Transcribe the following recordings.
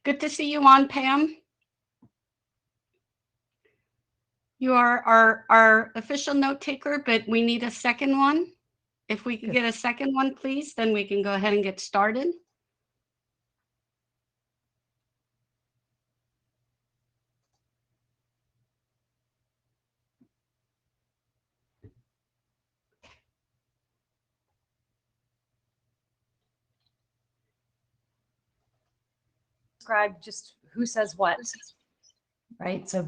Good to see you on, Pam. You are our official note taker, but we need a second one. If we could get a second one, please, then we can go ahead and get started. Describe just who says what, right? So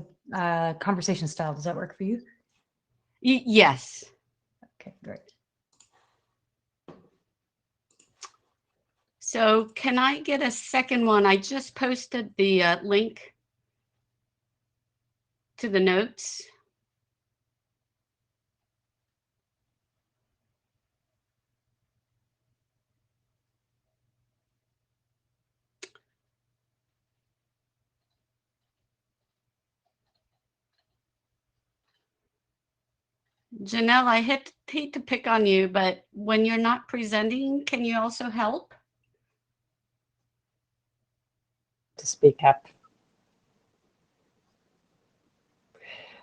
conversation style, does that work for you? Yes. Okay, great. So can I get a second one? I just posted the link to the notes. Janelle, I hate to pick on you, but when you're not presenting, can you also help? To speak up.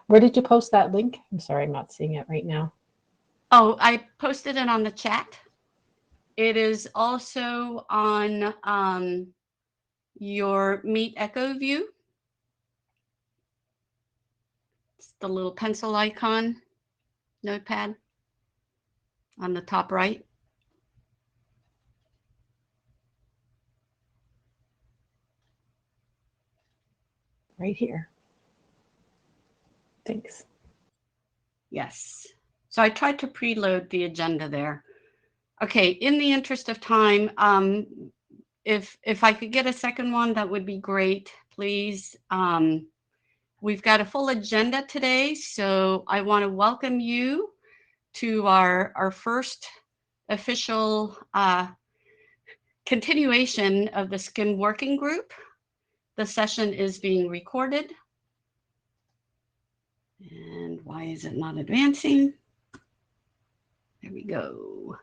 Where did you post that link? I'm sorry, I'm not seeing it right now. Oh, I posted it on the chat. It is also on your Meet Echo view. It's the little pencil icon, notepad on the top right. Right here. Thanks. Yes. So I tried to preload the agenda there. Okay, in the interest of time, if I could get a second one, that would be great, please. We've got a full agenda today, so I want to welcome you to our first official continuation of the SCIM working group. The session is being recorded. And why is it not advancing? There we go.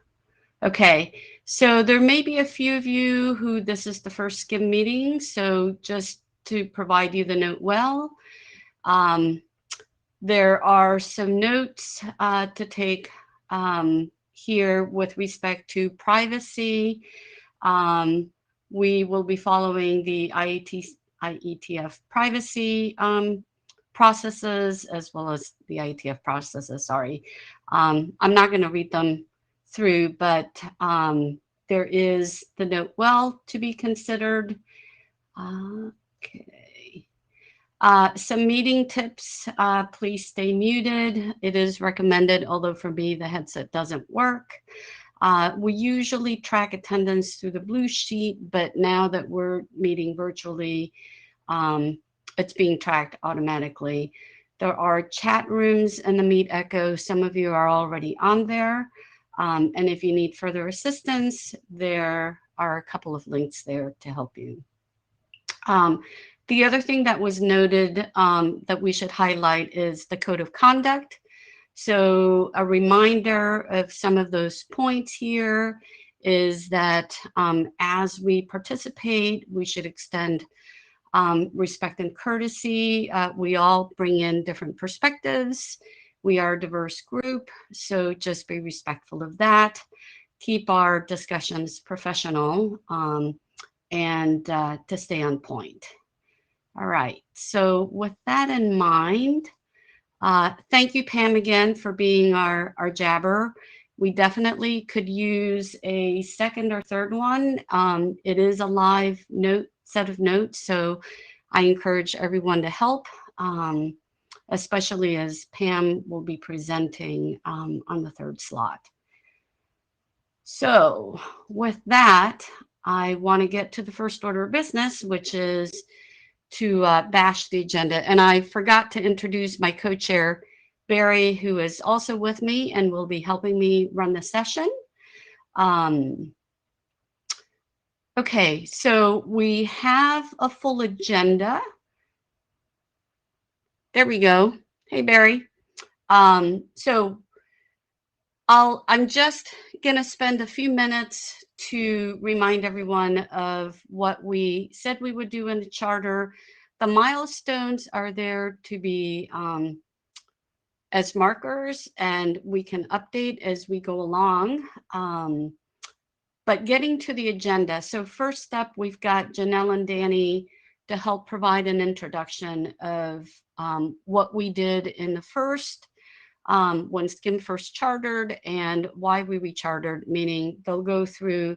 Okay, so there may be a few of you who this is the first SCIM meeting, so just to provide you the note well, there are some notes to take here with respect to privacy. We will be following the IETF privacy processes as well as the IETF processes, sorry. I'm not going to read them through, but there is the note well to be considered. Okay. Some meeting tips, please stay muted. It is recommended, although for me the headset doesn't work. We usually track attendance through the blue sheet, but now that we're meeting virtually, it's being tracked automatically. There are chat rooms in the Meet Echo. Some of you are already on there. And if you need further assistance, there are a couple of links there to help you. The other thing that was noted that we should highlight is the code of conduct. So a reminder of some of those points here is that as we participate, we should extend respect and courtesy. We all bring in different perspectives. We are a diverse group, so just be respectful of that. Keep our discussions professional and to stay on point. All right, so with that in mind, thank you, Pam, again for being our jabber. We definitely could use a second or third one. It is a live set of notes, so I encourage everyone to help, especially as Pam will be presenting on the third slot. So with that, I want to get to the first order of business, which is to bash the agenda. And I forgot to introduce my co-chair, Barry, who is also with me and will be helping me run the session. Okay, so we have a full agenda. There we go. Hey, Barry. So I'm just going to spend a few minutes to remind everyone of what we said we would do in the charter. The milestones are there to be as markers, and we can update as we go along. But getting to the agenda. So first step, we've got Janelle and Danny to help provide an introduction of what we did in the first, when SCIM first chartered and why we rechartered, meaning they'll go through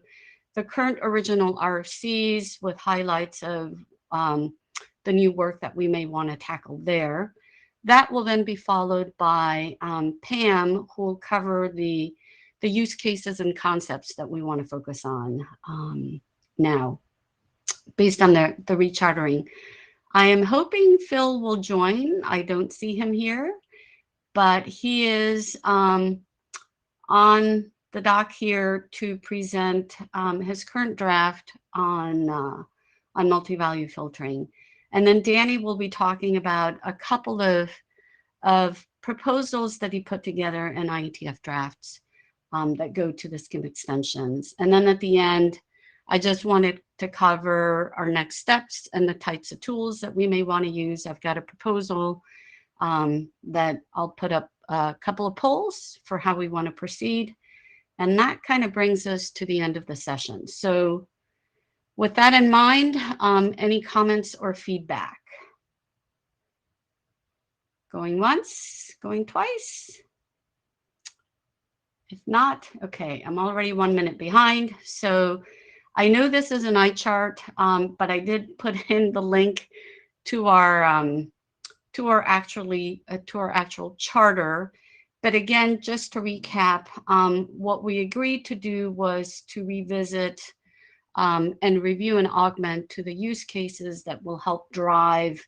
the current original RFCs with highlights of the new work that we may want to tackle there. That will then be followed by Pam, who will cover the use cases and concepts that we want to focus on now, based on the rechartering. I am hoping Phil will join. I don't see him here, but he is on the dock here to present his current draft on multi-value filtering. And then Danny will be talking about a couple of proposals that he put together in IETF drafts that go to the SCIM extensions. And then at the end, I just wanted to cover our next steps and the types of tools that we may want to use. I've got a proposal that I'll put up a couple of polls for how we want to proceed. And that kind of brings us to the end of the session. So with that in mind, any comments or feedback? Going once, going twice? If not, okay, I'm already 1 minute behind. So I know this is an eye chart, but I did put in the link to our actual charter. But again, just to recap, what we agreed to do was to revisit and review and augment to the use cases that will help drive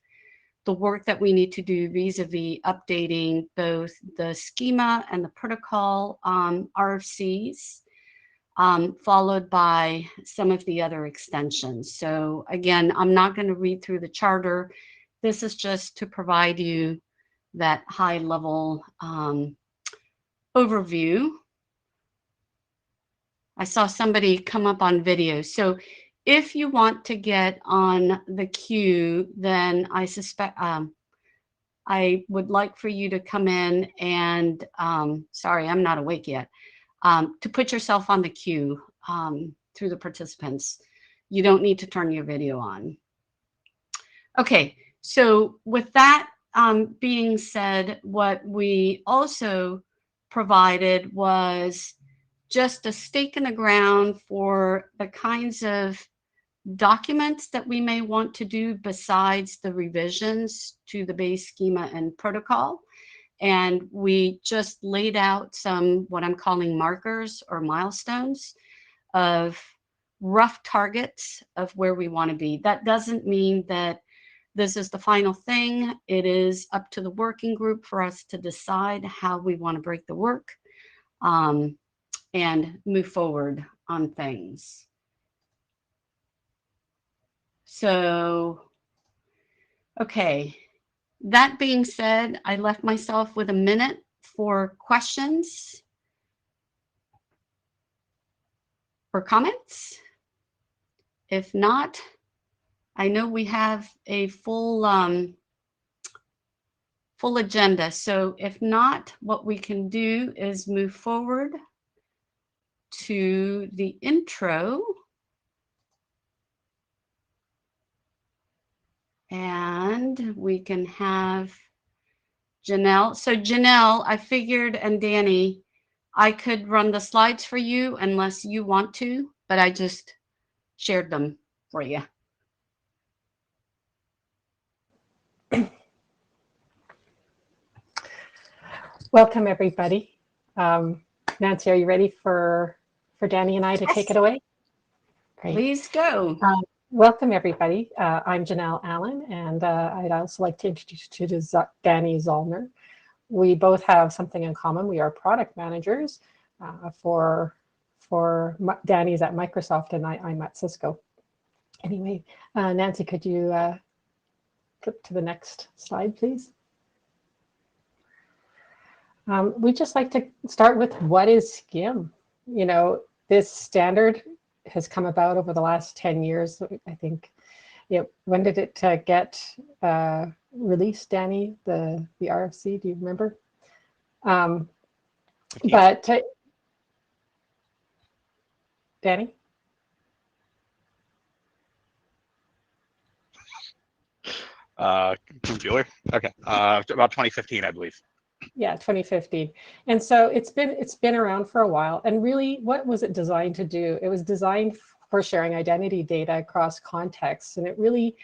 the work that we need to do vis-a-vis updating both the schema and the protocol RFCs, followed by some of the other extensions. So again, I'm not going to read through the charter. This is just to provide you that high level overview. I saw somebody come up on video. So if you want to get on the queue, then I suspect I would like for you to come in and, sorry, I'm not awake yet, to put yourself on the queue through the participants. You don't need to turn your video on. Okay, so with that being said, what we also provided was just a stake in the ground for the kinds of documents that we may want to do besides the revisions to the base schema and protocol. And we just laid out some, what I'm calling markers or milestones of rough targets of where we want to be. That doesn't mean that this is the final thing. It is up to the working group for us to decide how we want to break the work and move forward on things. So, okay, that being said, I left myself with a minute for questions or comments. If not, I know we have a full agenda. So if not, what we can do is move forward to the intro. And we can have Janelle. So Janelle, I figured, and Danny, I could run the slides for you unless you want to, but I just shared them for you. Welcome, everybody. Nancy, are you ready for Danny and I to take it away? Great. Please go. Welcome, everybody. I'm Janelle Allen, and I'd also like to introduce you to Danny Zollner. We both have something in common. We are product managers for Danny's at Microsoft, and I'm at Cisco. Anyway, Nancy, could you flip to the next slide, please? We'd just like to start with what is SCIM? You know, this standard has come about over the last 10 years. I think, when did it get released, Danny, the RFC? Do you remember? But Danny? Bueller? Okay, about 2015, I believe. Yeah, 2015. And so it's been around for a while. And really, what was it designed to do? It was designed for sharing identity data across contexts, and it really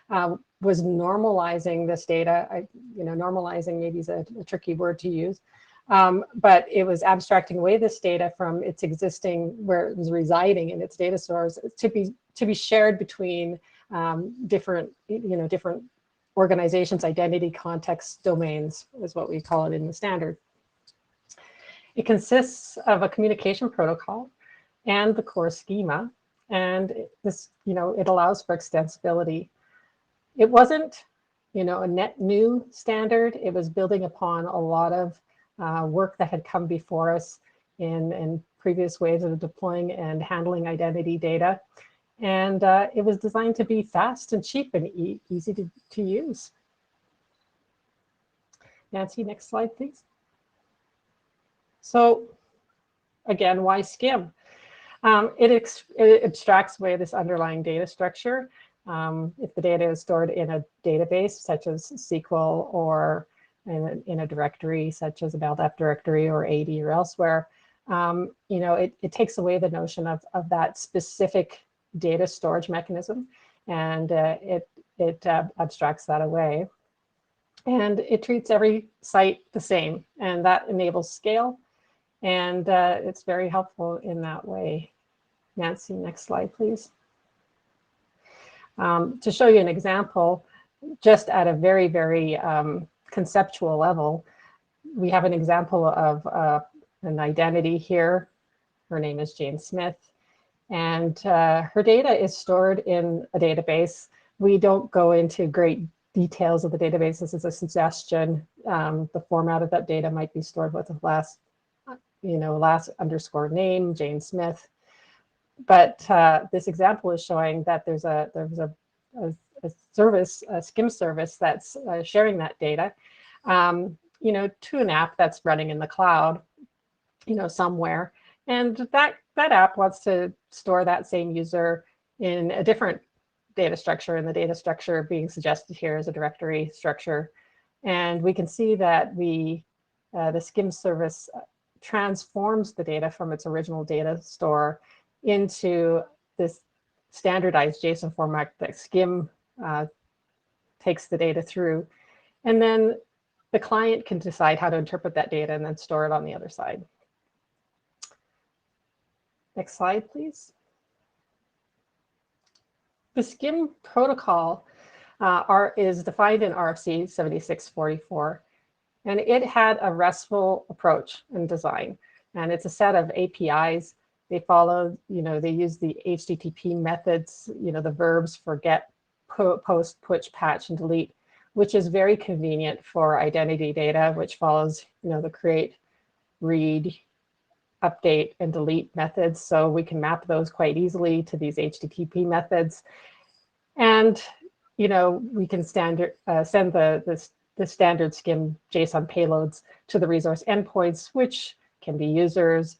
was normalizing this data. Normalizing maybe is a tricky word to use, but it was abstracting away this data from its existing, where it was residing in its data stores, to be shared between different organizations, identity context domains is what we call it in the standard. It consists of a communication protocol and the core schema, and this, it allows for extensibility. It wasn't, a net new standard. It was building upon a lot of work that had come before us in previous ways of deploying and handling identity data. And it was designed to be fast and cheap and easy to use. Nancy, next slide, please. So again, why SCIM? It abstracts away this underlying data structure. If the data is stored in a database, such as SQL, or in a directory, such as a LDAP directory or AD or elsewhere, it takes away the notion of that specific data storage mechanism, and it abstracts that away. And it treats every site the same, and that enables scale, and it's very helpful in that way. Nancy, next slide, please. To show you an example, just at a very, very conceptual level, we have an example of an identity here. Her name is Jane Smith, and her data is stored in a database. We don't go into great details of the database. This is a suggestion. The format of that data might be stored with the last underscore name, Jane Smith. But this example is showing that there's a service, a SCIM service, that's sharing that data, to an app that's running in the cloud, somewhere. And that app wants to store that same user in a different data structure, and the data structure being suggested here is a directory structure. And we can see that the SCIM service transforms the data from its original data store into this standardized JSON format that SCIM takes the data through. And then the client can decide how to interpret that data and then store it on the other side. Next slide, please. The SCIM protocol is defined in RFC 7644, and it had a RESTful approach and design. And it's a set of APIs. They follow, they use the HTTP methods, the verbs for get, post, push, patch, and delete, which is very convenient for identity data, which follows, the create, read, update, and delete methods. So we can map those quite easily to these HTTP methods. And, we can send the standard SCIM JSON payloads to the resource endpoints, which can be users,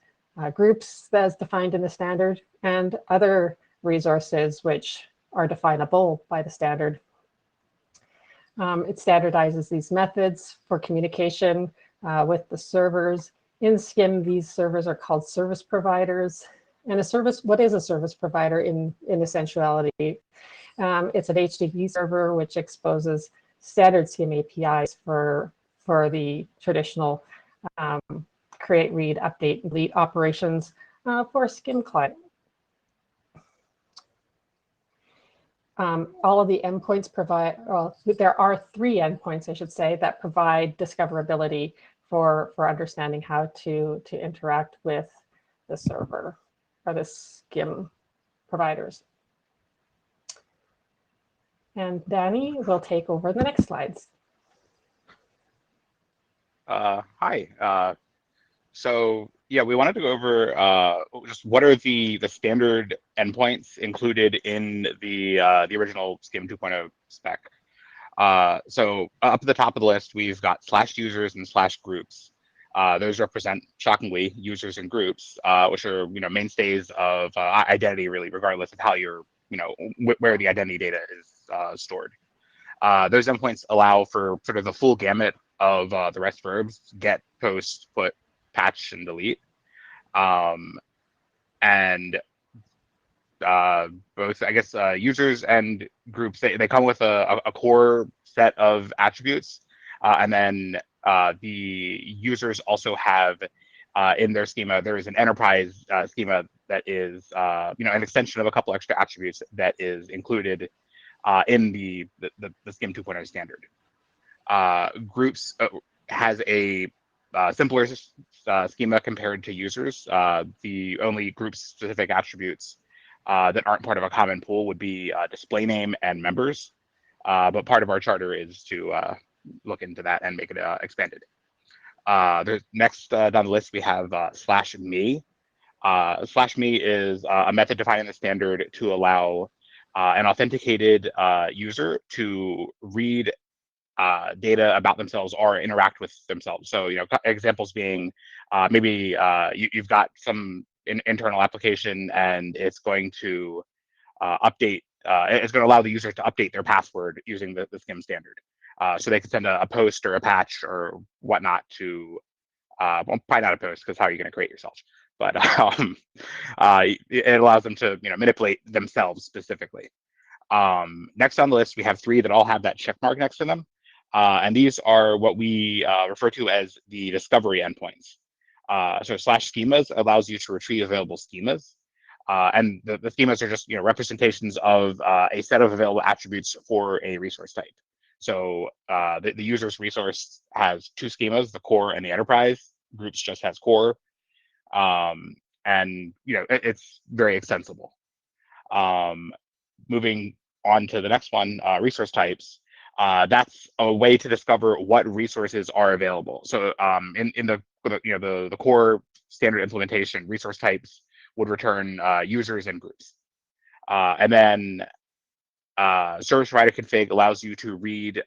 groups as defined in the standard, and other resources which are definable by the standard. It standardizes these methods for communication with the servers. In SCIM, these servers are called service providers. And what is a service provider in essentiality? It's an HTTP server which exposes standard SCIM APIs for the traditional create, read, update, and delete operations for a SCIM client. All of the endpoints provide, there are 3 endpoints, I should say, that provide discoverability for understanding how to interact with the server or the SCIM providers. And Danny will take over the next slides. Hi. So Yeah, we wanted to go over just what are the standard endpoints included in the original Skim 2.0 spec. So up at the top of the list, we've got /users and /groups. Those represent, shockingly, users and groups, which are mainstays of identity, really, regardless of how you're where the identity data is stored. Those endpoints allow for sort of the full gamut of the REST verbs: get, post, put, patch, and delete. And both, I guess, users and groups, they come with a core set of attributes, and then the users also have in their schema, there is an enterprise schema that is an extension of a couple extra attributes that is included in the Skim 2.0 standard. Groups has a simpler schema compared to users. The only group-specific attributes that aren't part of a common pool would be display name and members. But part of our charter is to look into that and make it expanded. There's next down the list, we have /me. /me is a method defined in the standard to allow an authenticated user to read data about themselves or interact with themselves. So, examples being maybe you've got some internal application and it's going to update, it's going to allow the user to update their password using the Skim standard. So they can send a post or a patch or whatnot to, well, probably not a post, because how are you going to create yourself? But it allows them to manipulate themselves specifically. Next on the list, we have 3 that all have that check mark next to them. And these are what we refer to as the discovery endpoints. So /schemas allows you to retrieve available schemas. And the schemas are just representations of a set of available attributes for a resource type. So the user's resource has 2 schemas, the core and the enterprise. Groups just has core. And it's very extensible. Moving on to the next one, resource types. That's a way to discover what resources are available. So in the core standard implementation, resource types would return users and groups. And then service provider config allows you to read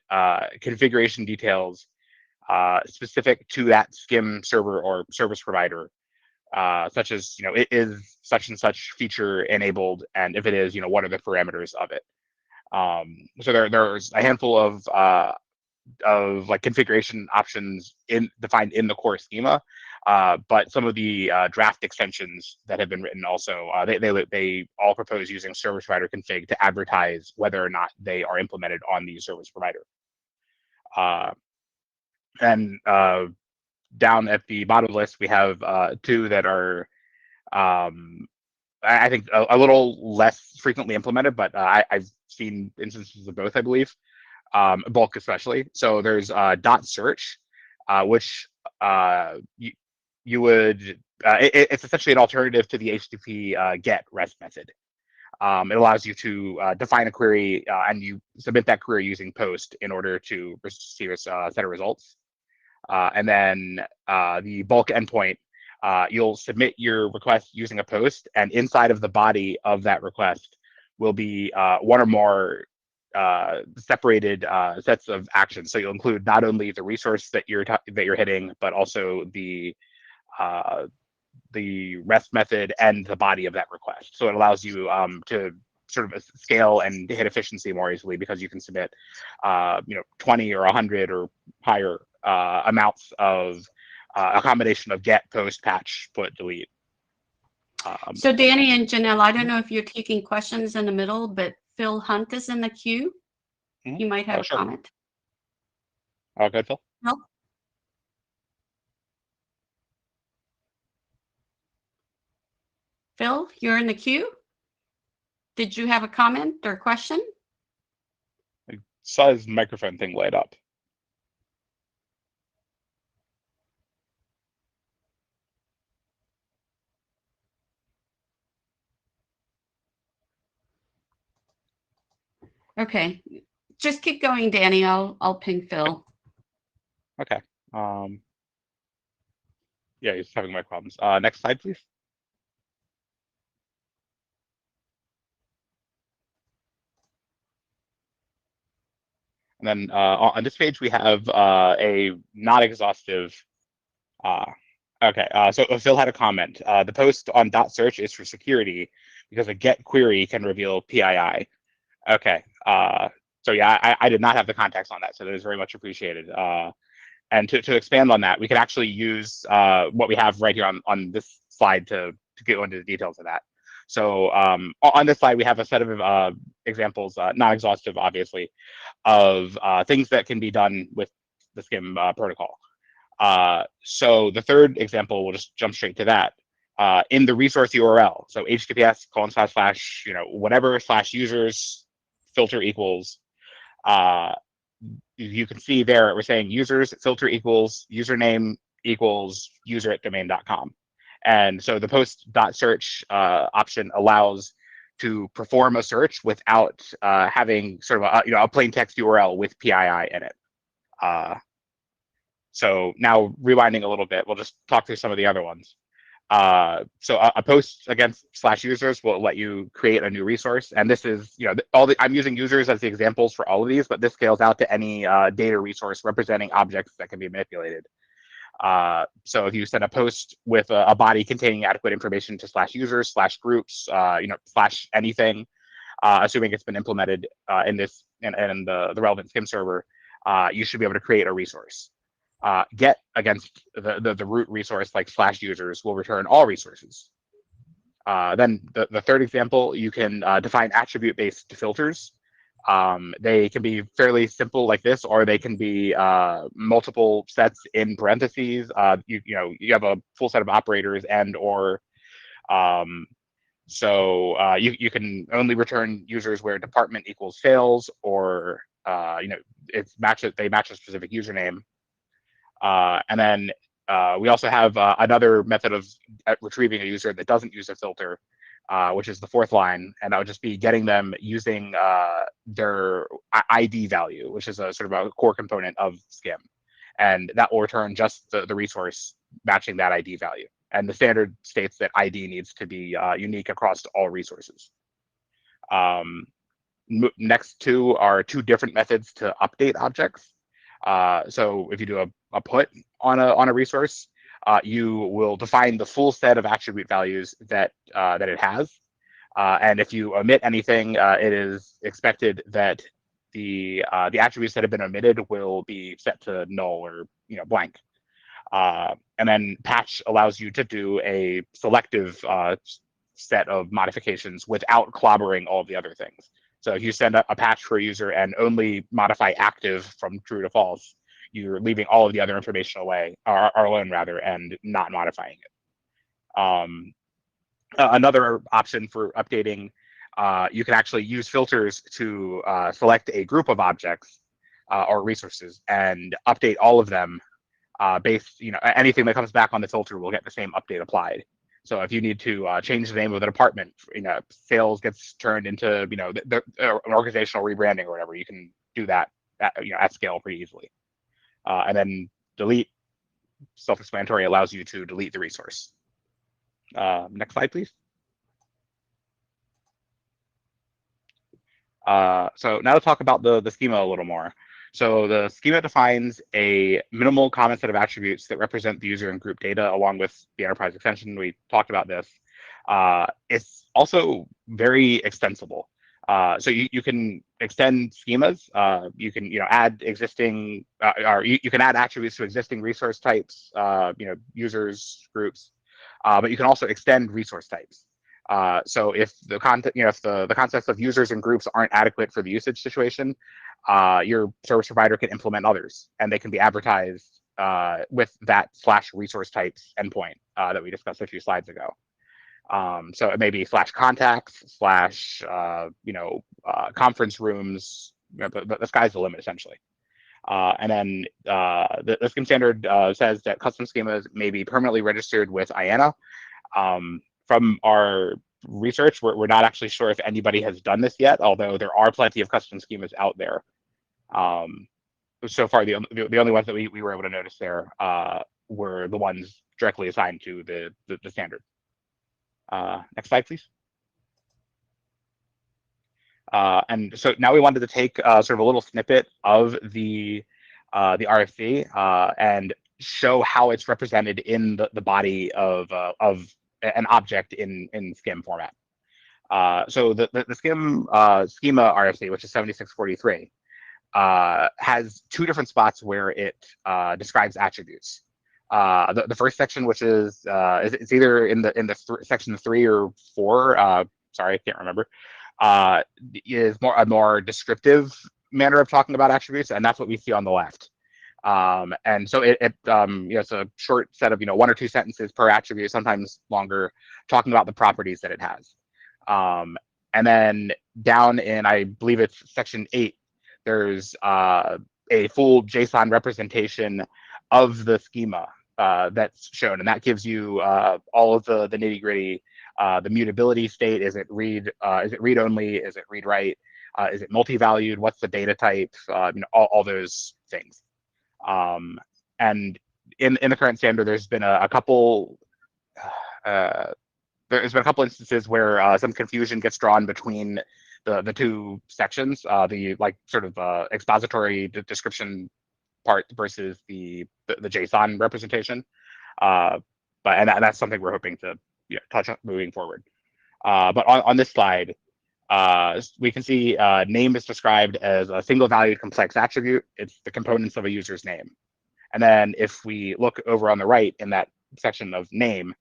configuration details specific to that Skim server or service provider, such as it is such and such feature enabled, and if it is, what are the parameters of it. So there's a handful of like configuration options defined in the core schema, but some of the draft extensions that have been written also, they all propose using service provider config to advertise whether or not they are implemented on the service provider. And down at the bottom of the list, we have 2 that are I think a little less frequently implemented, but I've seen instances of both, I believe, bulk especially. So there's dot search, which you would, it's essentially an alternative to the HTTP GET REST method. It allows you to define a query and you submit that query using post in order to receive a set of results. And then the bulk endpoint, you'll submit your request using a post, and inside of the body of that request will be 1 or more separated sets of actions. So you'll include not only the resource that you're hitting, but also the REST method and the body of that request. So it allows you to sort of scale and hit efficiency more easily, because you can submit 20 or 100 or higher amounts of a combination of get, post, patch, put, delete. So Danny and Janelle, I don't know if you're taking questions in the middle, but Phil Hunt is in the queue. You might have a sure. comment. Go ahead, Phil. No? Phil, you're in the queue. Did you have a comment or question? I saw his microphone thing light up. Okay, just keep going, Danny. I'll ping Phil. Okay. Yeah, he's having mic problems. Next slide, please. And then on this page, we have a not exhaustive. Uh, okay, so Phil had a comment. The post on .search is for security because a get query can reveal PII. Okay, so yeah, I did not have the context on that, so that is very much appreciated. And to expand on that, we can actually use what we have right here on this slide to go into the details of that. So on this slide, we have a set of examples, not exhaustive, obviously, of things that can be done with the SCIM protocol. So the third example, we'll just jump straight to that. In the resource URL, so https:// whatever /users filter equals, you can see there we're saying users filter equals username equals user@domain.com. And so the post.search option allows to perform a search without having sort of a plain text URL with PII in it. So now rewinding a little bit, we'll just talk through some of the other ones. So a post against /users will let you create a new resource. And this is, I'm using users as the examples for all of these, but this scales out to any data resource representing objects that can be manipulated. So if you send a post with a body containing adequate information to /users, /groups, /anything, assuming it's been implemented in this and the relevant SCIM server, you should be able to create a resource. Get against the root resource like /users will return all resources. Then the third example, you can define attribute-based filters. They can be fairly simple like this, or they can be multiple sets in parentheses. You have a full set of operators and or you can only return users where department equals fails, or they match a specific username. And then we also have another method of retrieving a user that doesn't use a filter, which is the fourth line, and that would just be getting them using their ID value, which is a sort of a core component of SCIM, and that will return just the resource matching that ID value. And the standard states that ID needs to be unique across all resources. Next two are two different methods to update objects. So if you do a put on a resource, you will define the full set of attribute values that it has. And if you omit anything, it is expected that the attributes that have been omitted will be set to null or blank. And then patch allows you to do a selective set of modifications without clobbering all of the other things. So if you send a patch for a user and only modify active from true to false, you're leaving all of the other information away, or alone rather, and not modifying it. Another option for updating, you can actually use filters to select a group of objects or resources and update all of them based, anything that comes back on the filter will get the same update applied. So if you need to change the name of the department, sales gets turned into, an organizational rebranding or whatever, you can do that at scale pretty easily. And then delete, self-explanatory, allows you to delete the resource. Next slide, please. So now to talk about the schema a little more. So the schema defines a minimal common set of attributes that represent the user and group data along with the enterprise extension. We talked about this. It's also very extensible. So you can extend schemas. You can add existing or you can add attributes to existing resource types. Users, groups, but you can also extend resource types. So if the content, if the concepts of users and groups aren't adequate for the usage situation, your service provider can implement others, and they can be advertised with that /resource types endpoint that we discussed a few slides ago. So it may be /contacts, conference rooms, but the sky's the limit essentially. And then the SCIM standard says that custom schemas may be permanently registered with IANA. From our research, we're not actually sure if anybody has done this yet, although there are plenty of custom schemas out there. So far, the only ones that we were able to notice there were the ones directly assigned to the standard. Next slide, please. And so now we wanted to take sort of a little snippet of the RFC and show how it's represented in the body of an object in SCIM format. So the SCIM schema RFC, which is 7643, has two different spots where it describes attributes. The first section, which is it's either in the section 3 or 4. Sorry, I can't remember. Is a more descriptive manner of talking about attributes, and that's what we see on the left. And so it's a short set of 1 or 2 sentences per attribute, sometimes longer, talking about the properties that it has. And then down in, I believe it's section 8, there's a full JSON representation of the schema that's shown, and that gives you all of the nitty gritty. The mutability state, is it read only, is it read write, is it multi-valued, what's the data type, all those things. And in the current standard, there's been a couple instances where some confusion gets drawn between the two sections, the sort of expository description part versus the JSON representation. But that's something we're hoping to touch on moving forward. But on this slide, we can see name is described as a single valued complex attribute. It's the components of a user's name. And then if we look over on the right in that section of name,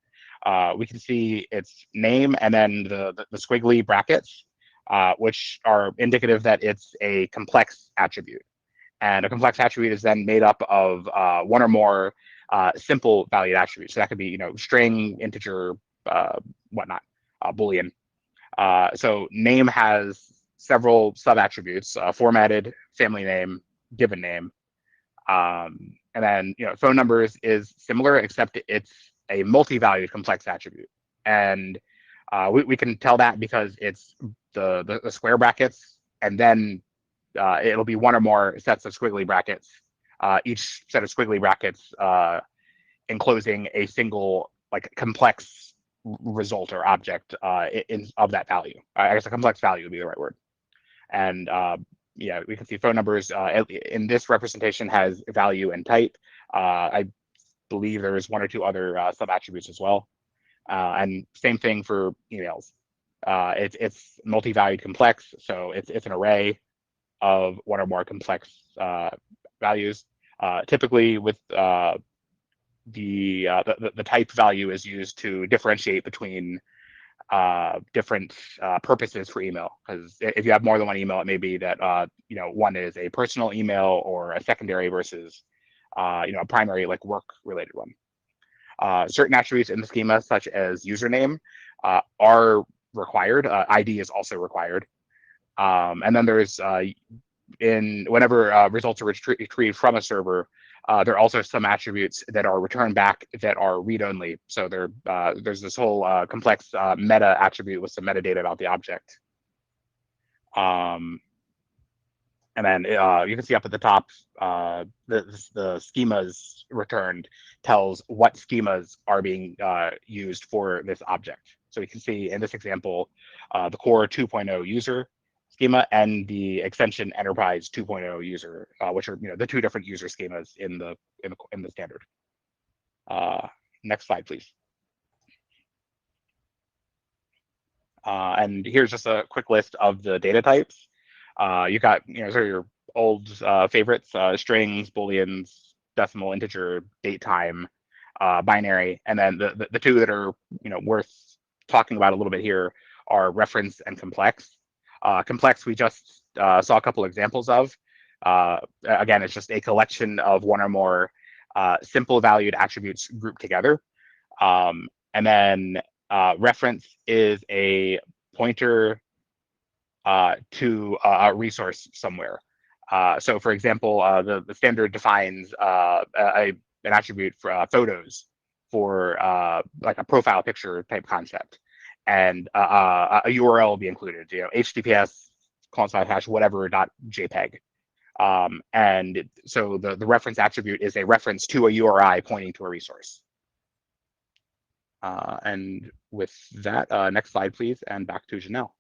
we can see its name and then the squiggly brackets, which are indicative that it's a complex attribute. And a complex attribute is then made up of 1 or more simple valued attributes. So that could be string, integer, whatnot, Boolean. So name has several sub attributes: formatted, family name, given name, and then phone numbers is similar, except it's a multi-valued complex attribute, and we can tell that because it's the square brackets, and then it'll be 1 or more sets of squiggly brackets, each set of squiggly brackets enclosing a single complex result or object of that value. I guess a complex value would be the right word. And we can see phone numbers in this representation has value and type. I believe there's 1 or 2 other sub attributes as well. And same thing for emails. It's multi-valued complex, so it's an array of 1 or more complex values. Typically with the type value is used to differentiate between different purposes for email, because if you have more than 1 email, it may be that one is a personal email or a secondary versus a primary work related one. Certain attributes in the schema, such as username, are required. ID is also required. And then there's whenever results are retrieved from a server, there are also some attributes that are returned back that are read-only. So there's this whole complex meta attribute with some metadata about the object. And then you can see up at the top, the schemas returned tells what schemas are being used for this object. So we can see in this example, the core 2.0 user schema and the extension enterprise 2.0 user, which are the 2 different user schemas in the standard. Next slide, please. And here's just a quick list of the data types. You got sort of your old favorites: strings, booleans, decimal, integer, date, time, binary, and then the 2 that are worth talking about a little bit here are reference and complex. Complex, we just saw a couple examples of. Again, it's just a collection of 1 or more simple valued attributes grouped together. And then reference is a pointer to a resource somewhere. So for example, the standard defines an attribute for photos for a profile picture type concept. And a URL will be included, HTTPS, // whatever .jpg. And so the reference attribute is a reference to a URI pointing to a resource. And with that, next slide, please, and back to Janelle.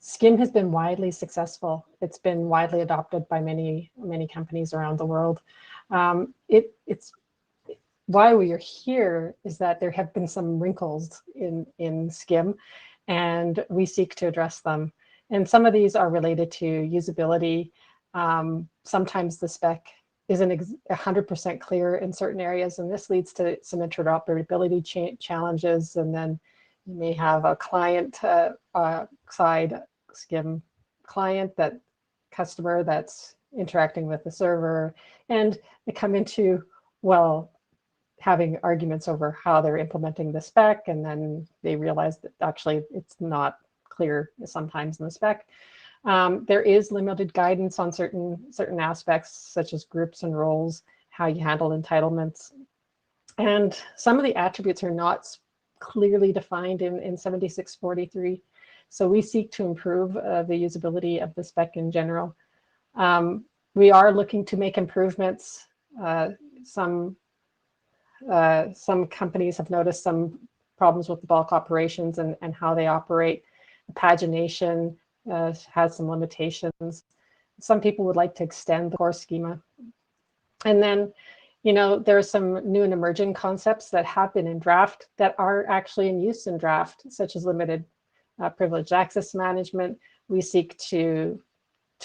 SCIM has been widely successful. It's been widely adopted by many companies around the world. It's why we are here is that there have been some wrinkles in SCIM, and we seek to address them. And some of these are related to usability. Sometimes the spec isn't 100% clear in certain areas, and this leads to some interoperability challenges. And then you may have a client side SCIM client, that customer that's interacting with the server, and they come into, well, having arguments over how they're implementing the spec, and then they realize that actually it's not clear sometimes in the spec. There is limited guidance on certain aspects, such as groups and roles, how you handle entitlements. And some of the attributes are not clearly defined in 7643. So we seek to improve the usability of the spec in general. We are looking to make improvements. Some companies have noticed some problems with the bulk operations and how they operate. Pagination has some limitations. Some people would like to extend the core schema. And then, you know, there are some new and emerging concepts that have been in draft that are actually in use in draft, such as limited privileged access management. We seek to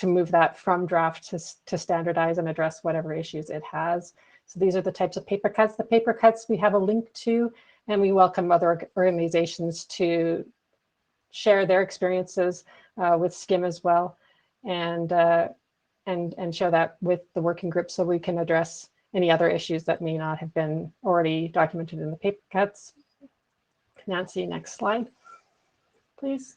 move that from draft to standardize and address whatever issues it has. So these are the types of paper cuts. The paper cuts we have a link to, and we welcome other organizations to share their experiences with SCIM as well, and share that with the working group so we can address any other issues that may not have been already documented in the paper cuts. Nancy, next slide, please.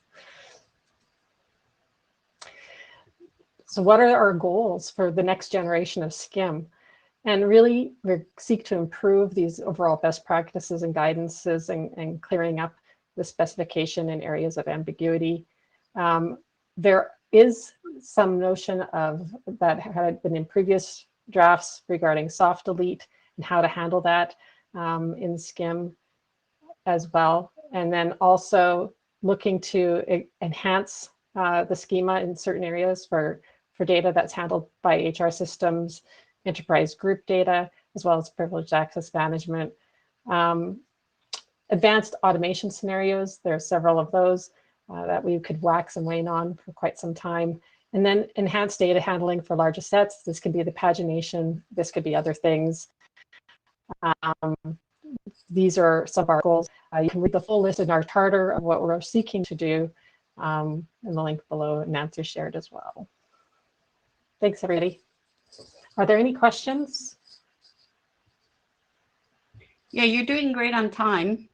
So what are our goals for the next generation of SCIM? And really, we seek to improve these overall best practices and guidances and clearing up the specification in areas of ambiguity. There is some notion of that had been in previous drafts regarding soft delete and how to handle that in SCIM as well. And then also looking to enhance the schema in certain areas for data that's handled by HR systems, enterprise group data, as well as privileged access management. Advanced automation scenarios, there are several of those that we could wax and wane on for quite some time. And then enhanced data handling for larger sets. This could be the pagination, this could be other things. These are some of our goals. You can read the full list in our charter of what we're seeking to do in the link below, and Nancy shared as well. Thanks, everybody. Are there any questions? Yeah, you're doing great on time.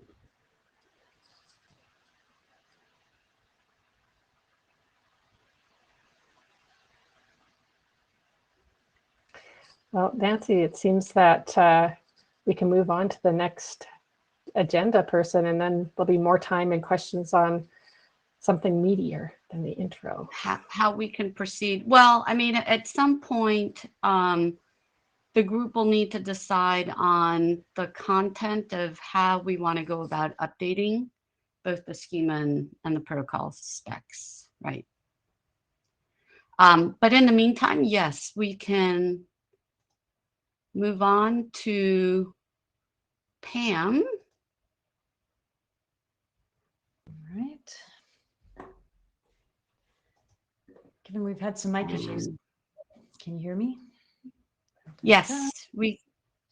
Well, Nancy, it seems that we can move on to the next agenda person, and then there'll be more time and questions on something meatier than the intro. How we can proceed. Well, I mean, at some point, the group will need to decide on the content of how we want to go about updating both the schema and the protocol specs, right? But in the meantime, yes, we can move on to Pam. All right. Given we've had some mic issues, can you hear me? Yes,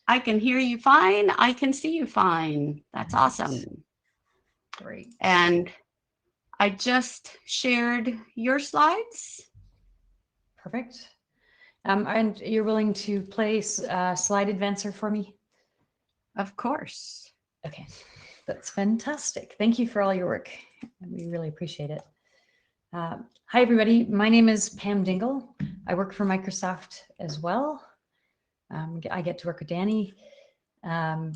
I can hear you fine. I can see you fine. That's awesome. Great. And I just shared your slides. Perfect. And you're willing to play slide advancer for me? Of course. Okay, that's fantastic. Thank you for all your work. We really appreciate it. Hi, everybody. My name is Pam Dingle. I work for Microsoft as well. I get to work with Danny. And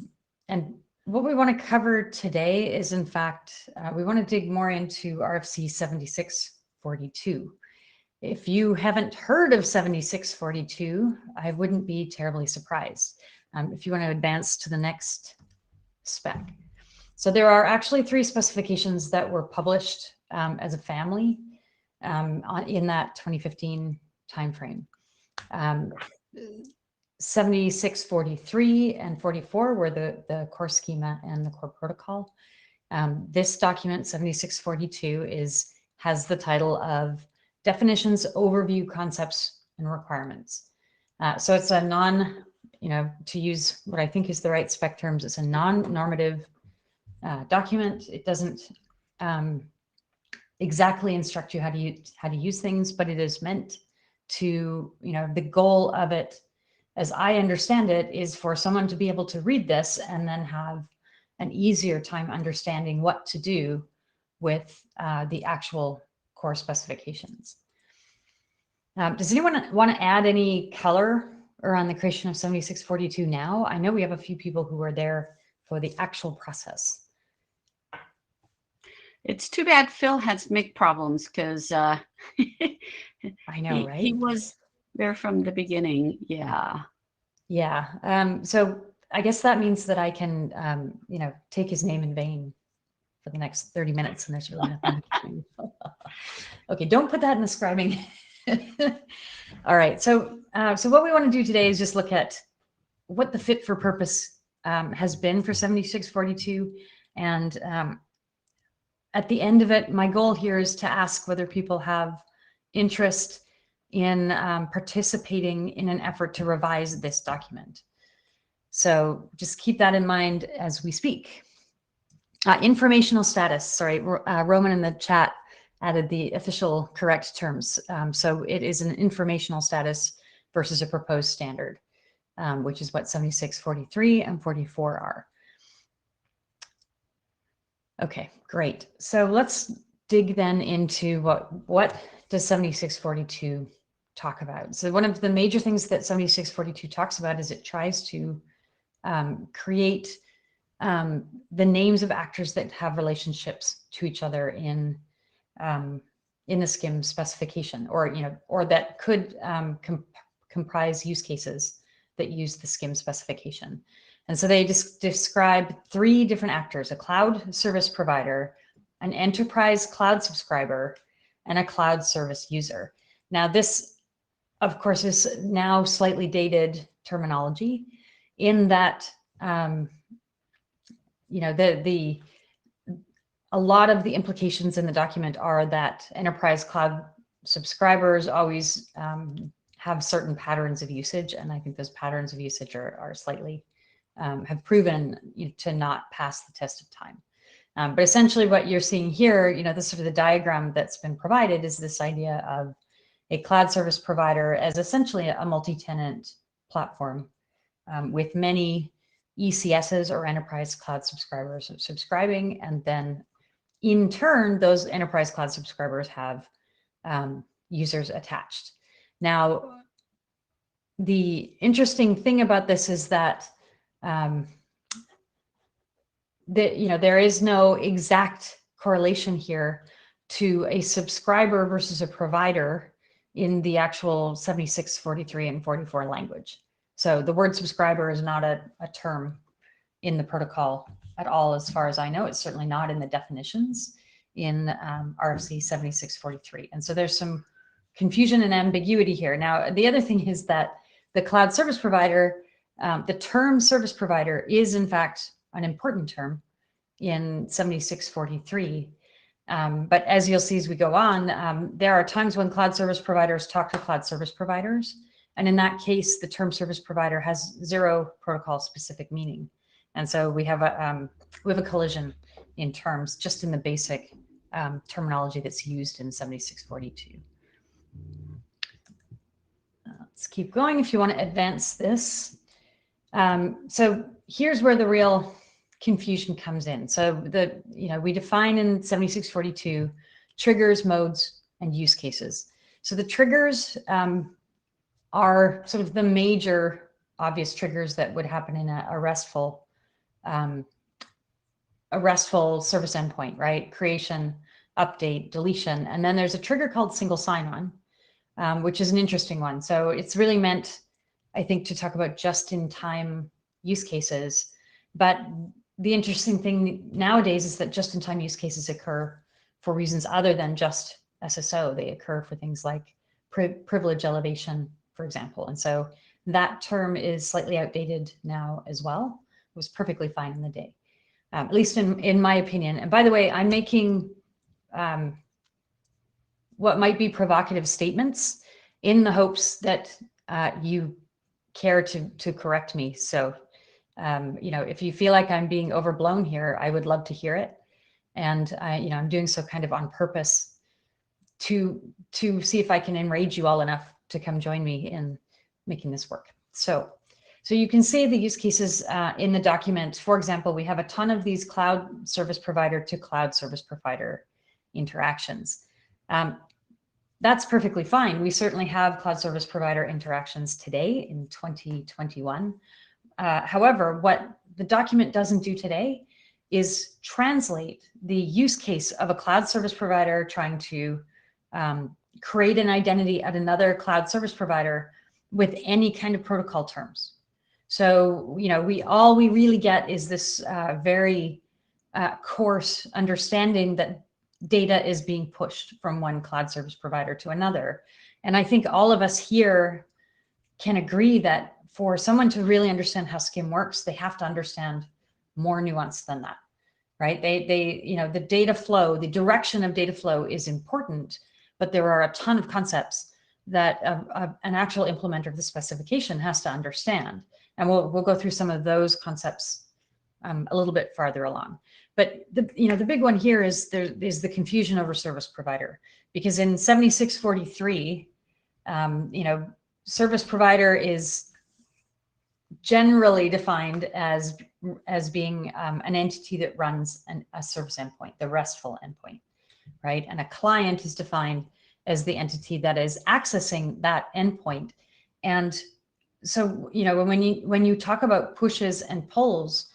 what we want to cover today is, in fact, we want to dig more into RFC 7642. If you haven't heard of 7642, I wouldn't be terribly surprised. If you want to advance to the next spec. So there are actually 3 specifications that were published as a family in that 2015 timeframe. 7643 and 44 were the core schema and the core protocol. This document, 7642, has the title of Definitions, Overview, Concepts, and Requirements. So it's a to use what I think is the right spec terms, it's a non-normative document. It doesn't exactly instruct you how to use things, but it is meant to, the goal of it, as I understand it, is for someone to be able to read this and then have an easier time understanding what to do with the actual core specifications. Does anyone want to add any color around the creation of 7642 now? I know we have a few people who are there for the actual process. It's too bad Phil has mic problems because I know, right? He was there from the beginning. Yeah. Yeah. So I guess that means that I can, take his name in vain for the next 30 minutes, and there's really nothing to do. Okay, don't put that in the scribing. All right. So what we want to do today is just look at what the fit for purpose has been for 7642, and at the end of it, my goal here is to ask whether people have interest in participating in an effort to revise this document. So just keep that in mind as we speak. Informational status, sorry, Roman in the chat added the official correct terms. So it is an informational status versus a proposed standard, which is what 7643 and 44 are. Okay, great. So let's dig then into what does 7642 talk about. So one of the major things that 7642 talks about is it tries to create the names of actors that have relationships to each other in the SCIM specification, or that could comprise use cases that use the SCIM specification. And so they describe 3 different actors: a cloud service provider, an enterprise cloud subscriber, and a cloud service user. Now, this, of course, is now slightly dated terminology in that, a lot of the implications in the document are that enterprise cloud subscribers always have certain patterns of usage. And I think those patterns of usage are slightly, have proven to not pass the test of time. But essentially what you're seeing here, this sort of the diagram that's been provided is this idea of a cloud service provider as essentially a multi-tenant platform with many ECSs or enterprise cloud subscribers subscribing. And then in turn, those enterprise cloud subscribers have users attached. Now, the interesting thing about this is that there is no exact correlation here to a subscriber versus a provider in the actual 7643 and 44 language. So the word subscriber is not a term in the protocol at all, as far as I know. It's certainly not in the definitions in RFC 7643. And so there's some confusion and ambiguity here. Now, the other thing is that the cloud service provider, the term service provider is in fact an important term in 7643. But as you'll see as we go on, there are times when cloud service providers talk to cloud service providers. And in that case, the term service provider has 0 protocol specific meaning. And so we have a collision in terms, just in the basic terminology that's used in 7642. Let's keep going if you want to advance this. So here's where the real confusion comes in. So we define in 7642 triggers, modes, and use cases. So the triggers are sort of the major obvious triggers that would happen in a RESTful a RESTful service endpoint, right? Creation, update, deletion. And then there's a trigger called single sign-on, which is an interesting one. So it's really meant, I think, to talk about just-in-time use cases. But the interesting thing nowadays is that just-in-time use cases occur for reasons other than just SSO. They occur for things like privilege elevation, for example. And so that term is slightly outdated now as well. It was perfectly fine in the day, at least in my opinion. And by the way, I'm making what might be provocative statements in the hopes that you care to correct me. So, if you feel like I'm being overblown here, I would love to hear it. And I'm doing so kind of on purpose to see if I can enrage you all enough to come join me in making this work. So you can see the use cases in the document. For example, we have a ton of these cloud service provider to cloud service provider interactions. That's perfectly fine. We certainly have cloud service provider interactions today in 2021. However, what the document doesn't do today is translate the use case of a cloud service provider trying to create an identity at another cloud service provider with any kind of protocol terms. So, all we really get is this very coarse understanding that data is being pushed from one cloud service provider to another. And I think all of us here can agree that for someone to really understand how SCIM works, they have to understand more nuance than that, right? The data flow, the direction of data flow is important, but there are a ton of concepts that an actual implementer of the specification has to understand. And we'll go through some of those concepts a little bit farther along. But the big one here is the confusion over service provider, because in 7643, service provider is generally defined as being an entity that runs a service endpoint, the RESTful endpoint, right? And a client is defined as the entity that is accessing that endpoint. And so, when you talk about pushes and pulls,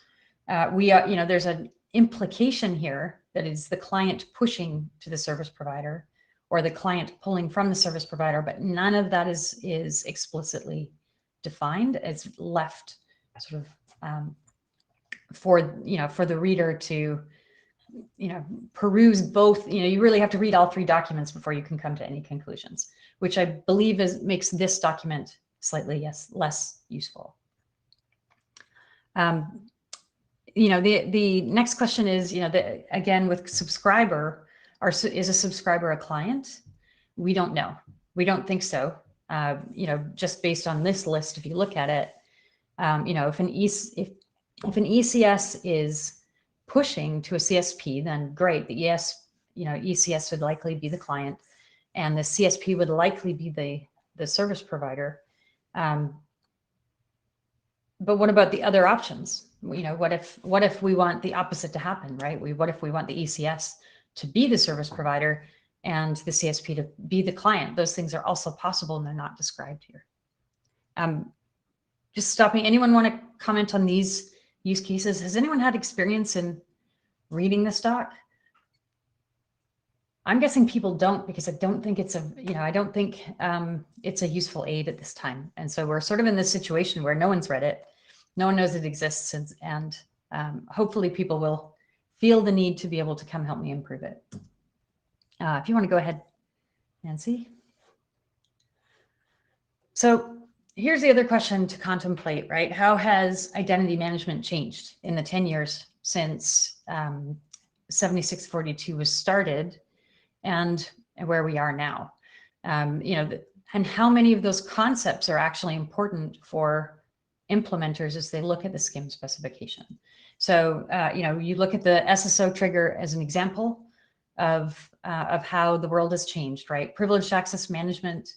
there's an implication here that is the client pushing to the service provider or the client pulling from the service provider, but none of that is explicitly defined. It's left sort of for the reader to peruse both. You really have to read all three documents before you can come to any conclusions, which I believe makes this document slightly less useful. The next question is, again, with subscriber, is a subscriber a client? We don't know. We don't think so. Just based on this list, if you look at it, if an ECS is pushing to a CSP, then great. The ECS would likely be the client, and the CSP would likely be the service provider. But what about the other options? What if we want the opposite to happen, right? What if we want the ECS to be the service provider and the CSP to be the client? Those things are also possible, and they're not described here. Just stopping. Anyone want to comment on these use cases? Has anyone had experience in reading this doc? I'm guessing people don't, because I don't think it's a useful aid at this time. And so we're sort of in this situation where no one's read it. No one knows it exists, and hopefully people will feel the need to be able to come help me improve it. If you want to go ahead, Nancy. So here's the other question to contemplate, right? How has identity management changed in the 10 years since 7642 was started, and where we are now? And how many of those concepts are actually important for implementers as they look at the SCIM specification? So, you look at the SSO trigger as an example of how the world has changed, right? Privileged access management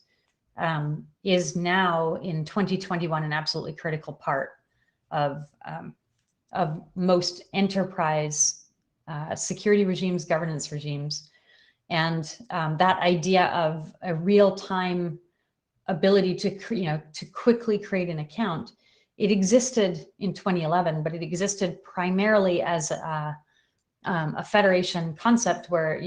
is now in 2021 an absolutely critical part of most enterprise security regimes, governance regimes, and that idea of a real-time ability to quickly create an account. It existed in 2011, but it existed primarily as a federation concept where,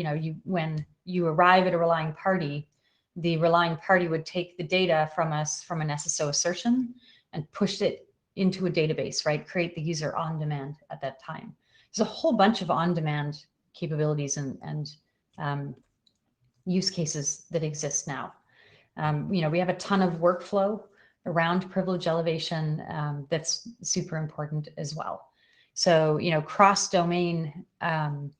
when you arrive at a relying party, the relying party would take the data from us from an SSO assertion and push it into a database, right? Create the user on demand at that time. There's a whole bunch of on-demand capabilities and use cases that exist now. We have a ton of workflow around privilege elevation that's super important as well. So, cross-domain, not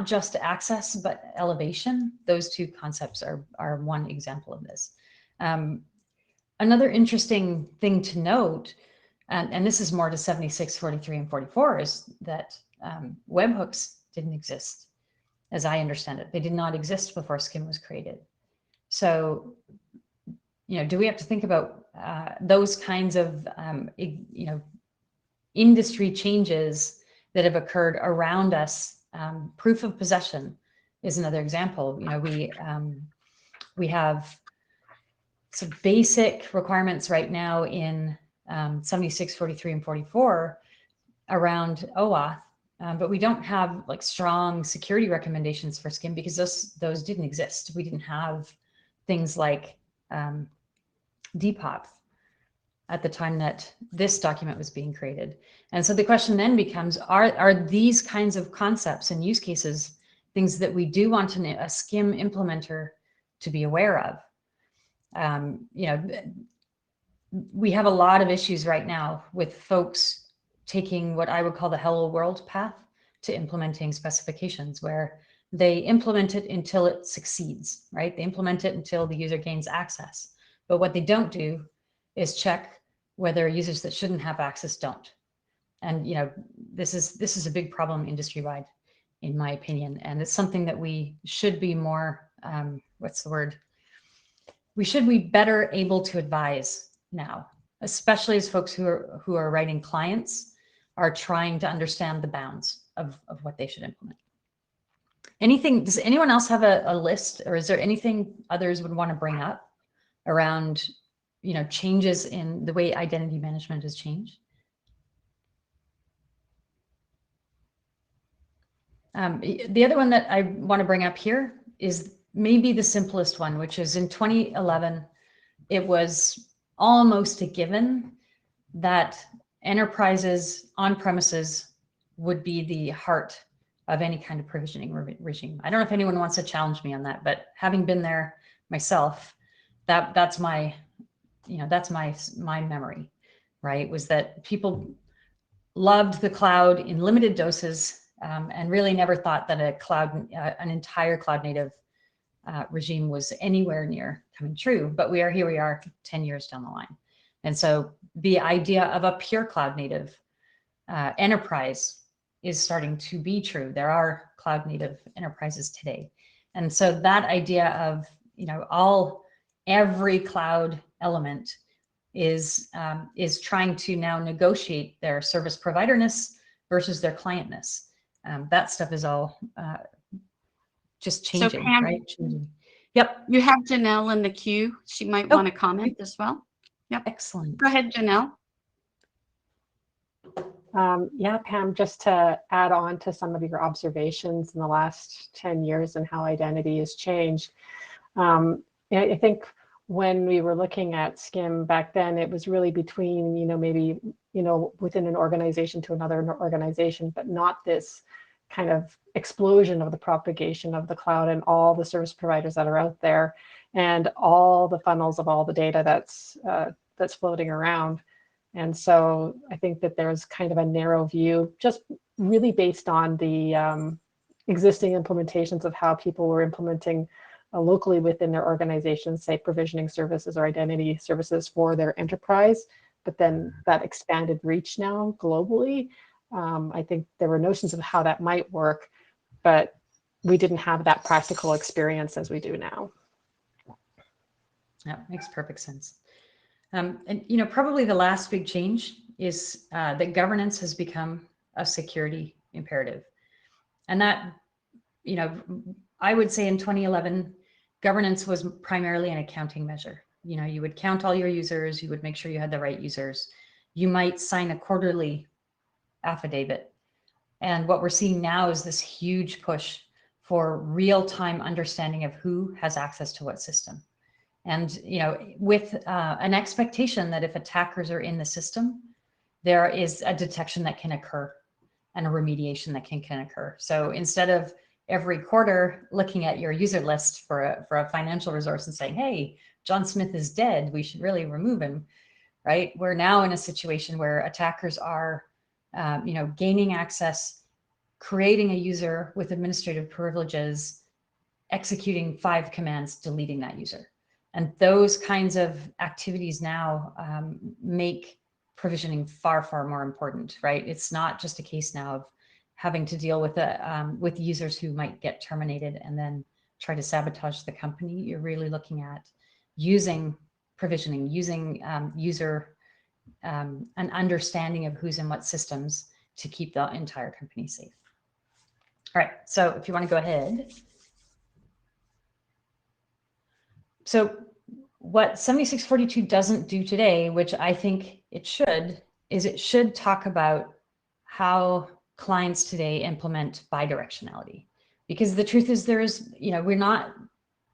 just access, but elevation. Those two concepts are one example of this. Another interesting thing to note, and this is more to 76, 43, and 44, is that webhooks didn't exist, as I understand it. They did not exist before SCIM was created. So, do we have to think about those kinds of, industry changes that have occurred around us? Proof of possession is another example. We have some basic requirements right now in 76, 43, and 44 around OAuth, but we don't have like strong security recommendations for SCIM because those didn't exist. We didn't have things like Depop at the time that this document was being created. And so the question then becomes, are these kinds of concepts and use cases things that we do want a SCIM implementer to be aware of? We have a lot of issues right now with folks taking what I would call the hello world path to implementing specifications, where they implement it until it succeeds, right? They implement it until the user gains access. But what they don't do is check whether users that shouldn't have access don't. And this is a big problem industry-wide, in my opinion. And it's something that we should be more, we should be better able to advise now, especially as folks who are writing clients are trying to understand the bounds of what they should implement. Does anyone else have a list, or is there anything others would want to bring up around, changes in the way identity management has changed? The other one that I want to bring up here is maybe the simplest one, which is in 2011, it was almost a given that enterprises on premises would be the heart of any kind of provisioning regime. I don't know if anyone wants to challenge me on that, but having been there myself, that's my memory, right? Was that people loved the cloud in limited doses, and really never thought that an entire cloud native regime was anywhere near coming true. But here we are 10 years down the line. And so the idea of a pure cloud native enterprise is starting to be true. There are cloud native enterprises today. And so that idea of, every cloud element is trying to now negotiate their service providerness versus their clientness. That stuff is all just changing, So Pam, right? Changing. Yep. You have Janelle in the queue. She might want to comment as well. Yep. Excellent. Go ahead, Janelle. Yeah, Pam, just to add on to some of your observations in the last 10 years and how identity has changed. I think when we were looking at SCIM back then, it was really between, maybe, within an organization to another organization, but not this kind of explosion of the propagation of the cloud and all the service providers that are out there and all the funnels of all the data that's floating around. And so I think that there's kind of a narrow view, just really based on the existing implementations of how people were implementing locally within their organizations, say provisioning services or identity services for their enterprise, but then that expanded reach now globally. I think there were notions of how that might work, but we didn't have that practical experience as we do now. Yeah, makes perfect sense. And probably the last big change is that governance has become a security imperative. And that, I would say in 2011, governance was primarily an accounting measure. You would count all your users, you would make sure you had the right users. You might sign a quarterly affidavit. And what we're seeing now is this huge push for real-time understanding of who has access to what system. And, you know, with an expectation that if attackers are in the system, there is a detection that can occur and a remediation that can occur. So instead of every quarter looking at your user list for a financial resource and saying, hey, John Smith is dead, we should really remove him, right? We're now in a situation where attackers are, you know, gaining access, creating a user with administrative privileges, executing 5 commands, deleting that user. And those kinds of activities now make provisioning far, far more important, right? It's not just a case now of having to deal with users who might get terminated and then try to sabotage the company. You're really looking at using provisioning, using user an understanding of who's in what systems to keep the entire company safe. All right, so if you want to go ahead. So what 7642 doesn't do today, which I think it should, is it should talk about how clients today implement bidirectionality. Because the truth is there is, you know, we're not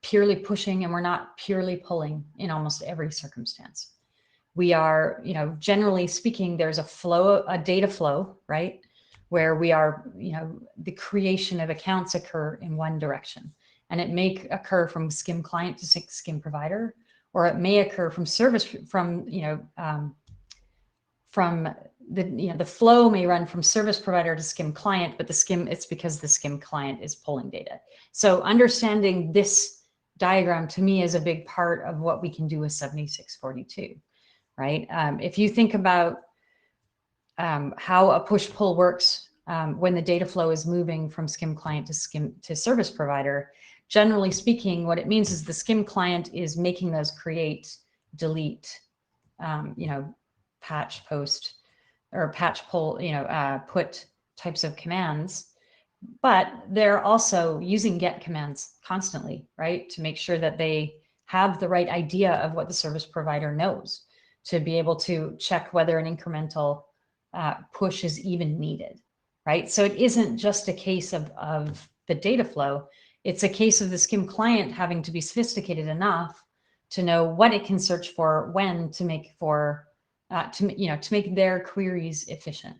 purely pushing and we're not purely pulling in almost every circumstance. We are, you know, generally speaking, there's a flow, a data flow, right? Where we are, you know, the creation of accounts occur in one direction. And it may occur from SCIM client to SCIM provider, or it may occur from service, from, you know, from the, you know, the flow may run from service provider to SCIM client, but the SCIM, it's because the SCIM client is pulling data. So understanding this diagram to me is a big part of what we can do with 7642, right? If you think about how a push-pull works when the data flow is moving from SCIM client to SCIM to service provider, generally speaking, what it means is the SCIM client is making those create, delete, you know, patch, post, or patch, pull, you know, put types of commands, but they're also using get commands constantly, right? To make sure that they have the right idea of what the service provider knows, to be able to check whether an incremental push is even needed, right? So it isn't just a case of the data flow. It's a case of the SCIM client having to be sophisticated enough to know what it can search for, when to make for, to make their queries efficient.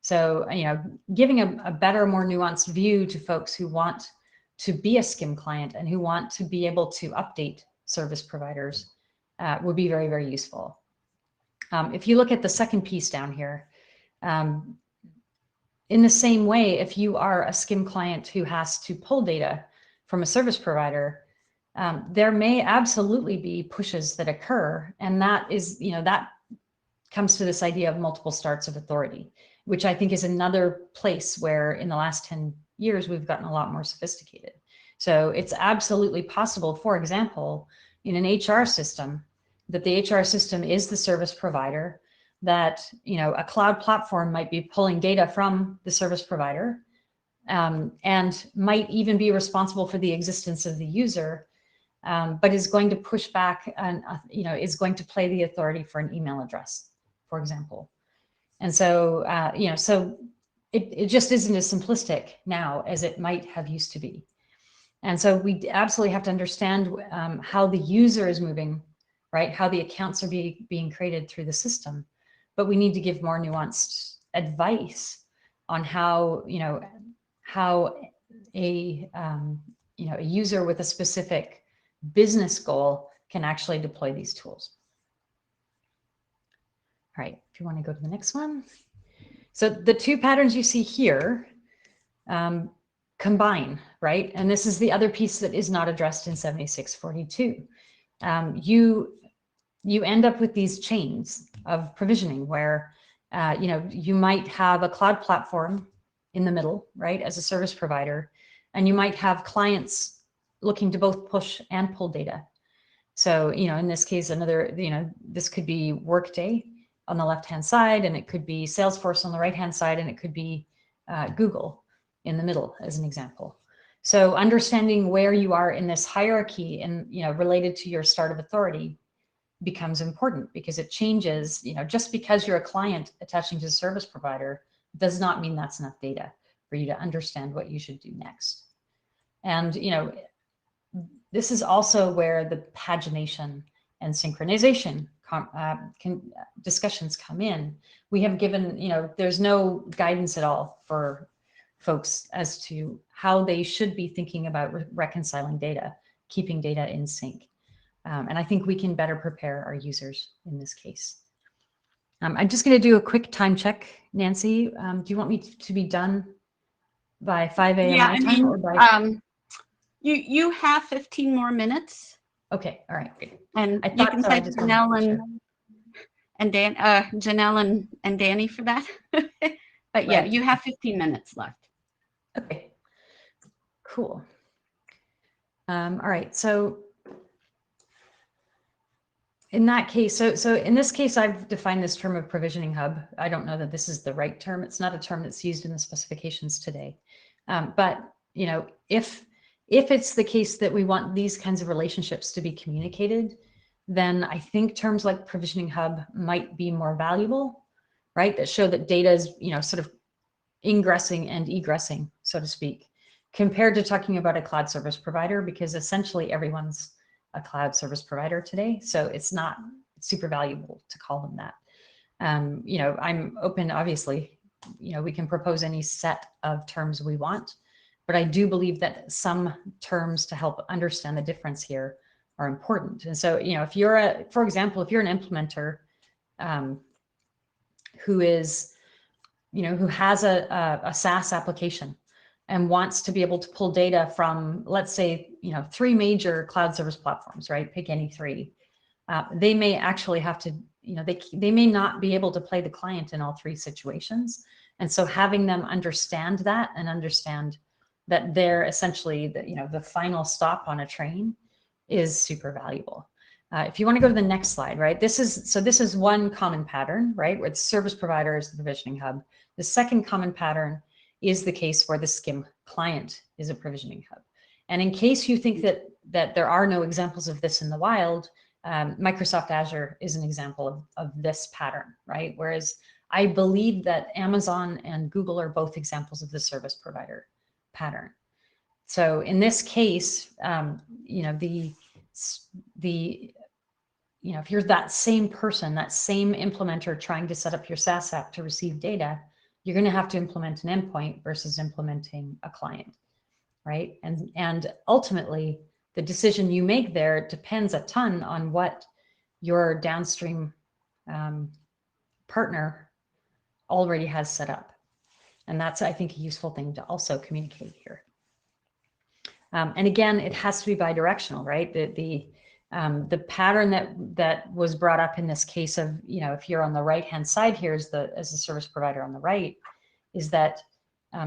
So, you know, giving a better, more nuanced view to folks who want to be a SCIM client and who want to be able to update service providers would be very, very useful. If you look at the second piece down here, in the same way, if you are a SCIM client who has to pull data from a service provider, there may absolutely be pushes that occur. And that is, you know, that comes to this idea of multiple starts of authority, which I think is another place where in the last 10 years, we've gotten a lot more sophisticated. So it's absolutely possible, for example, in an HR system, that the HR system is the service provider, that, you know, a cloud platform might be pulling data from the service provider and might even be responsible for the existence of the user, but is going to push back and, you know, is going to play the authority for an email address, for example. And so, you know, so it just isn't as simplistic now as it might have used to be. And so we absolutely have to understand how the user is moving, right? How the accounts are being created through the system. But we need to give more nuanced advice on how, you know, how a, you know, a user with a specific business goal can actually deploy these tools. All right, if you want to go to the next one. So the two patterns you see here combine, right? And this is the other piece that is not addressed in 7642. You end up with these chains of provisioning where, you know, you might have a cloud platform in the middle, right, as a service provider, and you might have clients looking to both push and pull data. So, you know, in this case, another, you know, this could be Workday on the left-hand side, and it could be Salesforce on the right-hand side, and it could be Google in the middle, as an example. So understanding where you are in this hierarchy and, you know, related to your start of authority becomes important, because it changes, you know, just because you're a client attaching to a service provider does not mean that's enough data. for you to understand what you should do next. And, you know, this is also where the pagination and synchronization discussions come in. We have given, you know, there's no guidance at all for folks as to how they should be thinking about reconciling data, keeping data in sync. And I think we can better prepare our users in this case. I'm just going to do a quick time check, Nancy. Do you want me to be done by 5 a.m. Yeah, my I time? mean, Or by... you have 15 more minutes. Okay, all right, great. And I you thought can so, I thank just wanted to Janelle make sure. and Dan, Janelle and Danny for that. But yeah, Right. you have 15 minutes left. Okay, cool. All right, so in that case, so in this case, I've defined this term of provisioning hub. I don't know that this is the right term. It's not a term that's used in the specifications today. But you know, if it's the case that we want these kinds of relationships to be communicated, then I think terms like provisioning hub might be more valuable, right? That show that data is, you know, sort of ingressing and egressing, so to speak, compared to talking about a cloud service provider, because essentially everyone's a cloud service provider today. So it's not super valuable to call them that. You know, I'm open, obviously, you know, we can propose any set of terms we want, but I do believe that some terms to help understand the difference here are important. And so, you know, if you're for example, if you're an implementer who is, you know, who has a SaaS application and wants to be able to pull data from, let's say, you know, 3 major cloud service platforms, right? Pick any 3. They may actually have to, you know, they may not be able to play the client in all 3 situations. And so having them understand that and understand that they're essentially the, you know, the final stop on a train is super valuable. If you want to go to the next slide, right? This is one common pattern, right? Where the service provider is the provisioning hub. The second common pattern is the case where the SCIM client is a provisioning hub. And in case you think that there are no examples of this in the wild, Microsoft Azure is an example of this pattern, right? Whereas I believe that Amazon and Google are both examples of the service provider pattern. So in this case, you know, you know, if you're that same person, that same implementer trying to set up your SaaS app to receive data, you're going to have to implement an endpoint versus implementing a client, right? And ultimately, the decision you make there depends a ton on what your downstream partner already has set up. And that's, I think, a useful thing to also communicate here. And again, it has to be bidirectional, right? The pattern that was brought up in this case of, you know, if you're on the right-hand side here as the service provider on the right, is that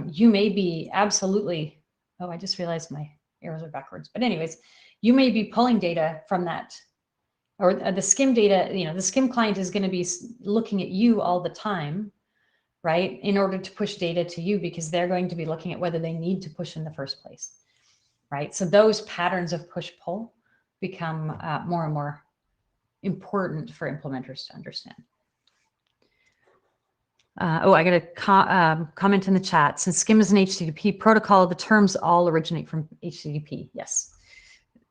you may be absolutely, oh, I just realized my arrows are backwards. But anyways, you may be pulling data from that, or the SCIM data, you know, the SCIM client is going to be looking at you all the time, right? In order to push data to you, because they're going to be looking at whether they need to push in the first place, right? So those patterns of push-pull become more and more important for implementers to understand. Oh, I got a comment in the chat. Since SCIM is an HTTP protocol, the terms all originate from HTTP. Yes,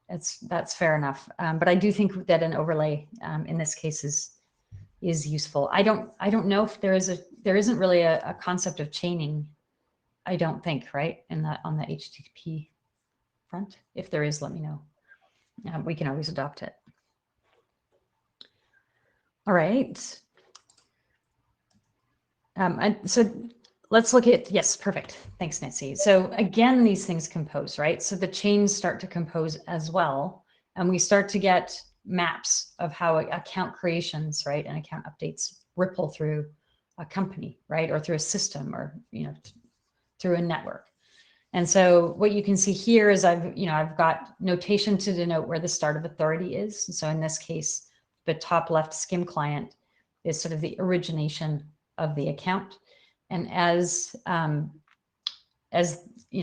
that's fair enough. But I do think that an overlay in this case is useful. I don't know if there isn't really a concept of chaining. I don't think, right, on the HTTP front. If there is, let me know. We can always adopt it. All right. And so let's look at, yes, perfect. Thanks, Nancy. So again, these things compose, right? So the chains start to compose as well. And we start to get maps of how account creations, right, and account updates ripple through a company, right, or through a system, or, you know, through a network. And so what you can see here is I've got notation to denote where the start of authority is. So in this case, the top left SCIM client is sort of the origination of the account. And as you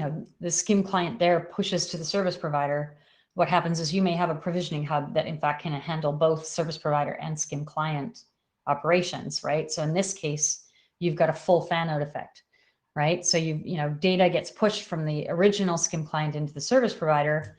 know, the SCIM client there pushes to the service provider, what happens is you may have a provisioning hub that in fact can handle both service provider and SCIM client operations, right? So in this case, you've got a full fan out effect. right? So data gets pushed from the original SCIM client into the service provider.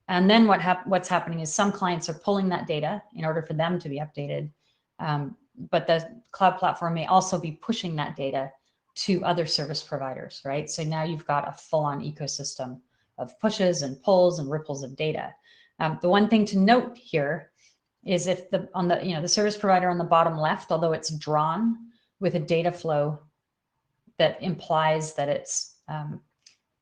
And then what's happening is some clients are pulling that data in order for them to be updated. But the cloud platform may also be pushing that data to other service providers, right? So now you've got a full-on ecosystem of pushes and pulls and ripples of data. The one thing to note here is if the service provider on the bottom left, although it's drawn with a data flow that implies that it's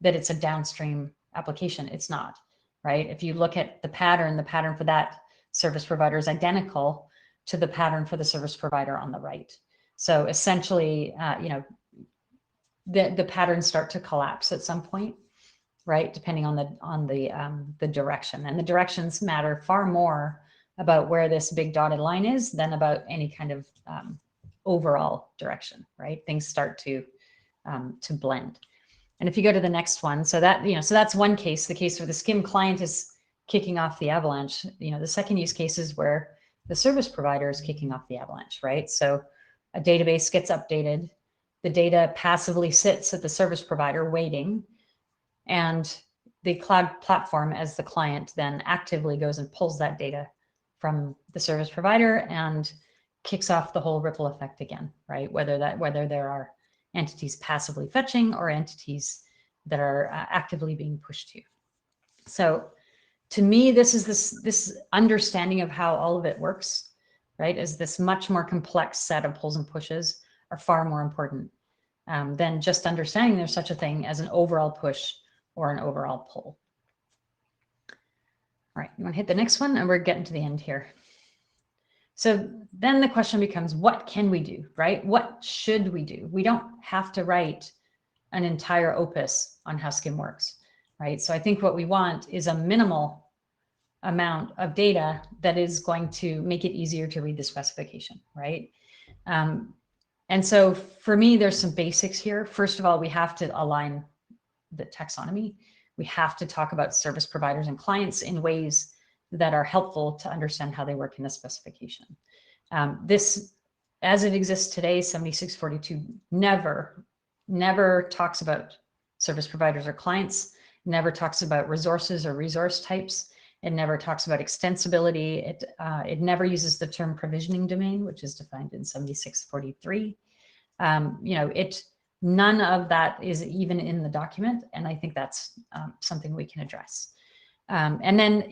a downstream application, it's not, right? If you look at the pattern for that service provider is identical to the pattern for the service provider on the right. So essentially, the patterns start to collapse at some point, right? Depending on the direction, and the directions matter far more about where this big dotted line is than about any kind of overall direction, right? Things start to blend. And if you go to the next one, so that's one case, the case where the SCIM client is kicking off the avalanche. The second use case is where the service provider is kicking off the avalanche, right? So a database gets updated, the data passively sits at the service provider waiting, and the cloud platform as the client then actively goes and pulls that data from the service provider and kicks off the whole ripple effect again, right? Whether there are entities passively fetching or entities that are actively being pushed to. So to me, this is this understanding of how all of it works, right? Is this much more complex set of pulls and pushes are far more important than just understanding there's such a thing as an overall push or an overall pull. All right, you want to hit the next one, and we're getting to the end here. So then the question becomes, what can we do, right? What should we do? We don't have to write an entire opus on how SCIM works, right? So I think what we want is a minimal amount of data that is going to make it easier to read the specification, right? And so for me, there's some basics here. First of all, we have to align the taxonomy. We have to talk about service providers and clients in ways that are helpful to understand how they work in the specification. This, as it exists today, 7642 never talks about service providers or clients, never talks about resources or resource types. It never talks about extensibility. It never uses the term provisioning domain, which is defined in 7643. None of that is even in the document, and I think that's something we can address. And then,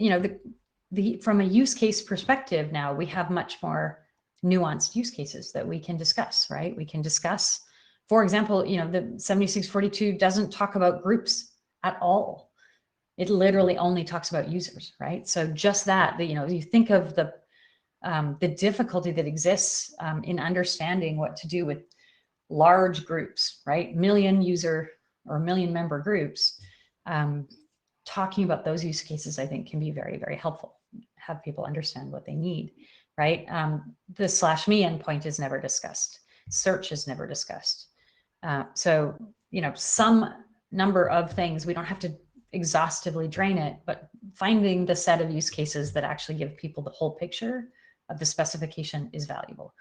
from a use case perspective, now we have much more nuanced use cases that we can discuss, right? We can discuss, for example, the 7642 doesn't talk about groups at all. It literally only talks about users, right? So just that, you think of the difficulty that exists in understanding what to do with large groups, right? Million user or million member groups. Talking about those use cases, I think, can be very, very helpful. Have people understand what they need, right? The /me endpoint is never discussed. Search is never discussed. So, some number of things, we don't have to exhaustively drain it, but finding the set of use cases that actually give people the whole picture of the specification is valuable.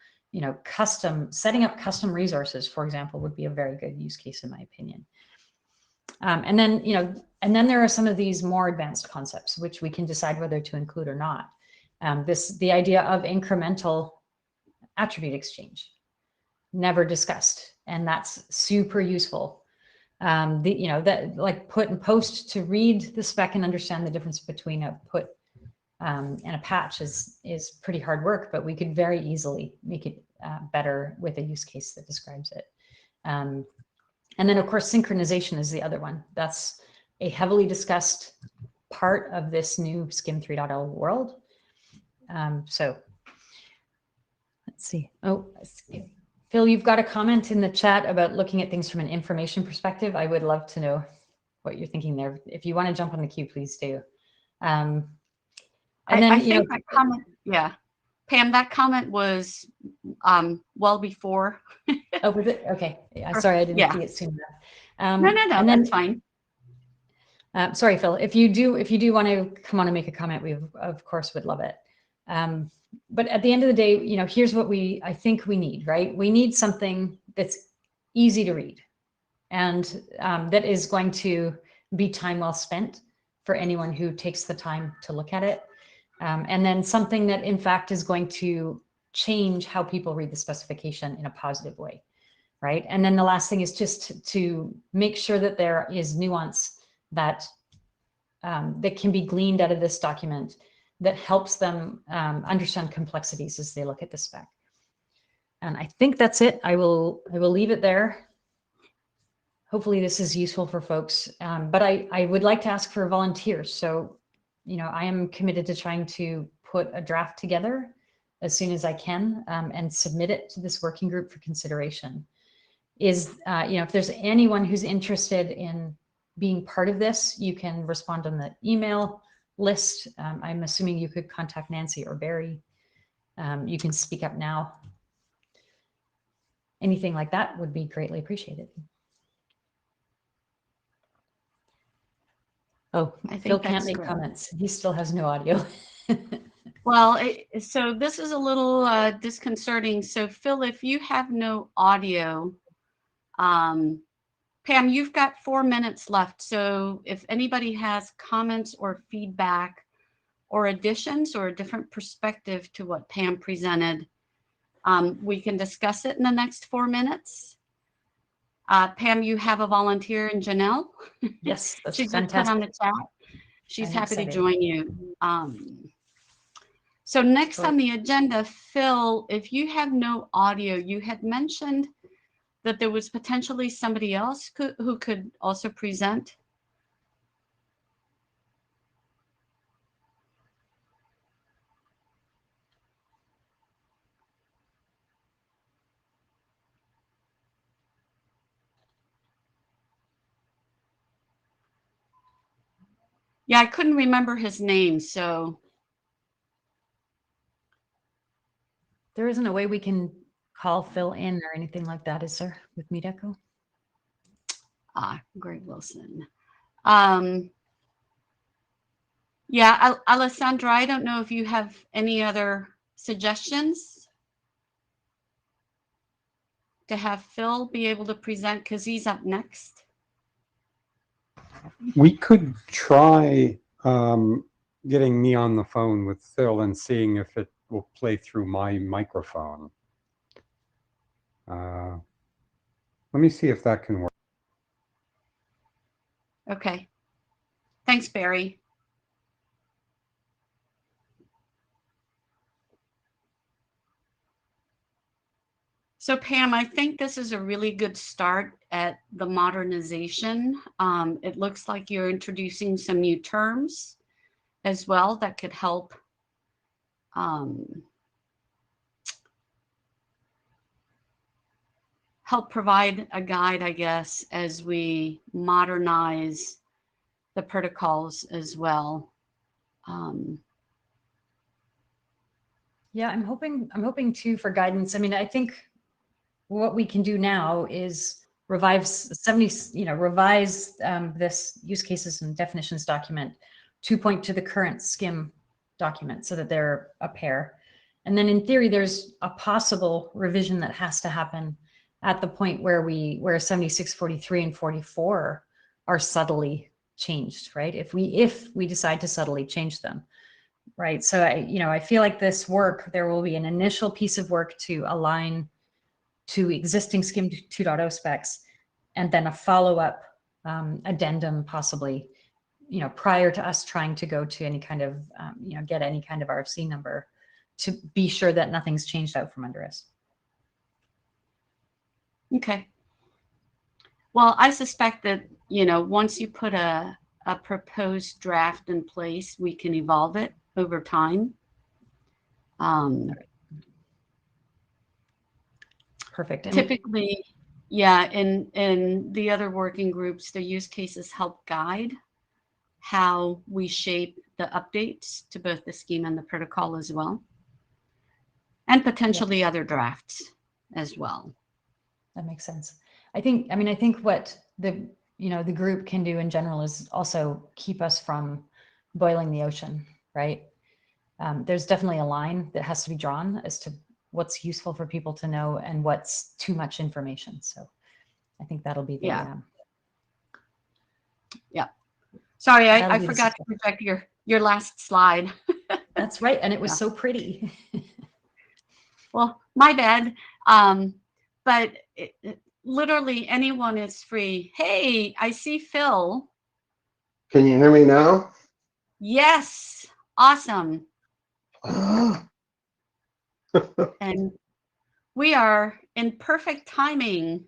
Setting up custom resources, for example, would be a very good use case in my opinion. And then there are some of these more advanced concepts, which we can decide whether to include or not. The idea of incremental attribute exchange, never discussed, and that's super useful. Like put and post to read the spec and understand the difference between a put and a patch is pretty hard work, but we could very easily make it better with a use case that describes it. And then, of course, synchronization is the other one. That's a heavily discussed part of this new SCIM 3.0 world. So let's see. Oh, Phil, you've got a comment in the chat about looking at things from an information perspective. I would love to know what you're thinking there. If you want to jump on the queue, please do. And then, I think that comment, yeah. Pam, that comment was well before. Oh, was it? Okay. Sorry, I didn't see it soon enough. No, and then, that's fine. Sorry, Phil. If you do want to come on and make a comment, we of course would love it. But at the end of the day, here's what I think we need, right? We need something that's easy to read and that is going to be time well spent for anyone who takes the time to look at it. And then something that in fact is going to change how people read the specification in a positive way, right? And then the last thing is just to make sure that there is nuance that that can be gleaned out of this document that helps them understand complexities as they look at the spec. And I think that's it. I will leave it there. Hopefully this is useful for folks, but I would like to ask for volunteers. So, you know, I am committed to trying to put a draft together as soon as I can and submit it to this working group for consideration. Is, you know, if there's anyone who's interested in being part of this, you can respond on the email list. I'm assuming you could contact Nancy or Barry. You can speak up now. Anything like that would be greatly appreciated. Oh, I think Phil can't that's make great. comments. He still has no audio. Well, so this is a little disconcerting. So Phil, if you have no audio, Pam, you've got 4 minutes left. So if anybody has comments or feedback or additions or a different perspective to what Pam presented, we can discuss it in the next 4 minutes. Pam, you have a volunteer in Janelle. Yes, that's She just put on the fantastic. chat. She's I'm happy to excited. join you. So next on the agenda, Phil, if you have no audio, you had mentioned that there was potentially somebody else who could also present. Yeah, I couldn't remember his name, so. There isn't a way we can call Phil in or anything like that, is there, with Meet Echo? Greg Wilson. Yeah, Alessandra, I don't know if you have any other suggestions to have Phil be able to present, because he's up next. We could try getting me on the phone with Phil and seeing if it will play through my microphone. Let me see if that can work. Okay. Thanks, Barry. So Pam, I think this is a really good start at the modernization. It looks like you're introducing some new terms as well that could help help provide a guide, I guess, as we modernize the protocols as well. Yeah, I'm hoping too for guidance. I mean, I think what we can do now is revise this use cases and definitions document to point to the current SCIM document so that they're a pair. And then in theory, there's a possible revision that has to happen at the point where 7643 and 44 are subtly changed, right? If we decide to subtly change them, right? So I feel like this work, there will be an initial piece of work to align to existing SCIM 2.0 specs, and then a follow-up addendum possibly, prior to us trying to go to any kind of, get any kind of RFC number to be sure that nothing's changed out from under us. Okay. Well, I suspect that, once you put a proposed draft in place, we can evolve it over time. Perfect. Typically, yeah, in the other working groups, the use cases help guide how we shape the updates to both the scheme and the protocol as well, and potentially other drafts as well. That makes sense. I think what the group can do in general is also keep us from boiling the ocean, right? There's definitely a line that has to be drawn as to what's useful for people to know and what's too much information. So I think that'll be the, Yeah. Sorry, that'll I be the forgot to success. project your last slide. That's right. And it was Yeah. so pretty. Well, my bad. But literally anyone is free. Hey, I see Phil. Can you hear me now? Yes, awesome. And we are in perfect timing.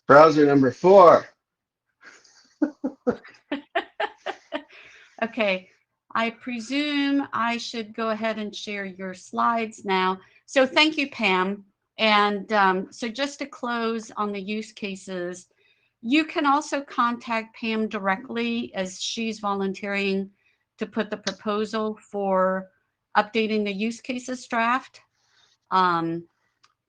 Browser number 4. Okay, I presume I should go ahead and share your slides now. So thank you, Pam. And so just to close on the use cases, you can also contact Pam directly as she's volunteering to put the proposal for updating the use cases draft.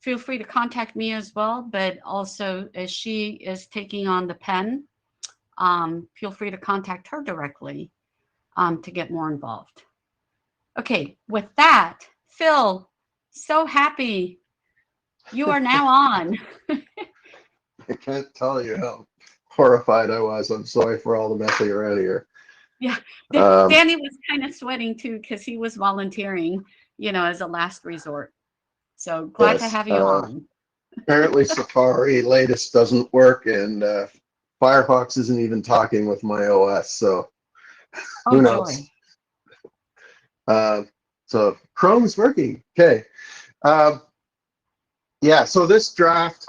Feel free to contact me as well, but also as she is taking on the pen, feel free to contact her directly to get more involved. Okay, with that, Phil, so happy you are now on. I can't tell you how horrified I was. I'm sorry for all the messing around here. Yeah, Um, Danny was kind of sweating too because he was volunteering, as a last resort. So glad to Yes, have you on. Apparently Safari latest doesn't work, and Firefox isn't even talking with my OS, so Oh, who knows? joy. So Chrome's working. Okay. Yeah, so this draft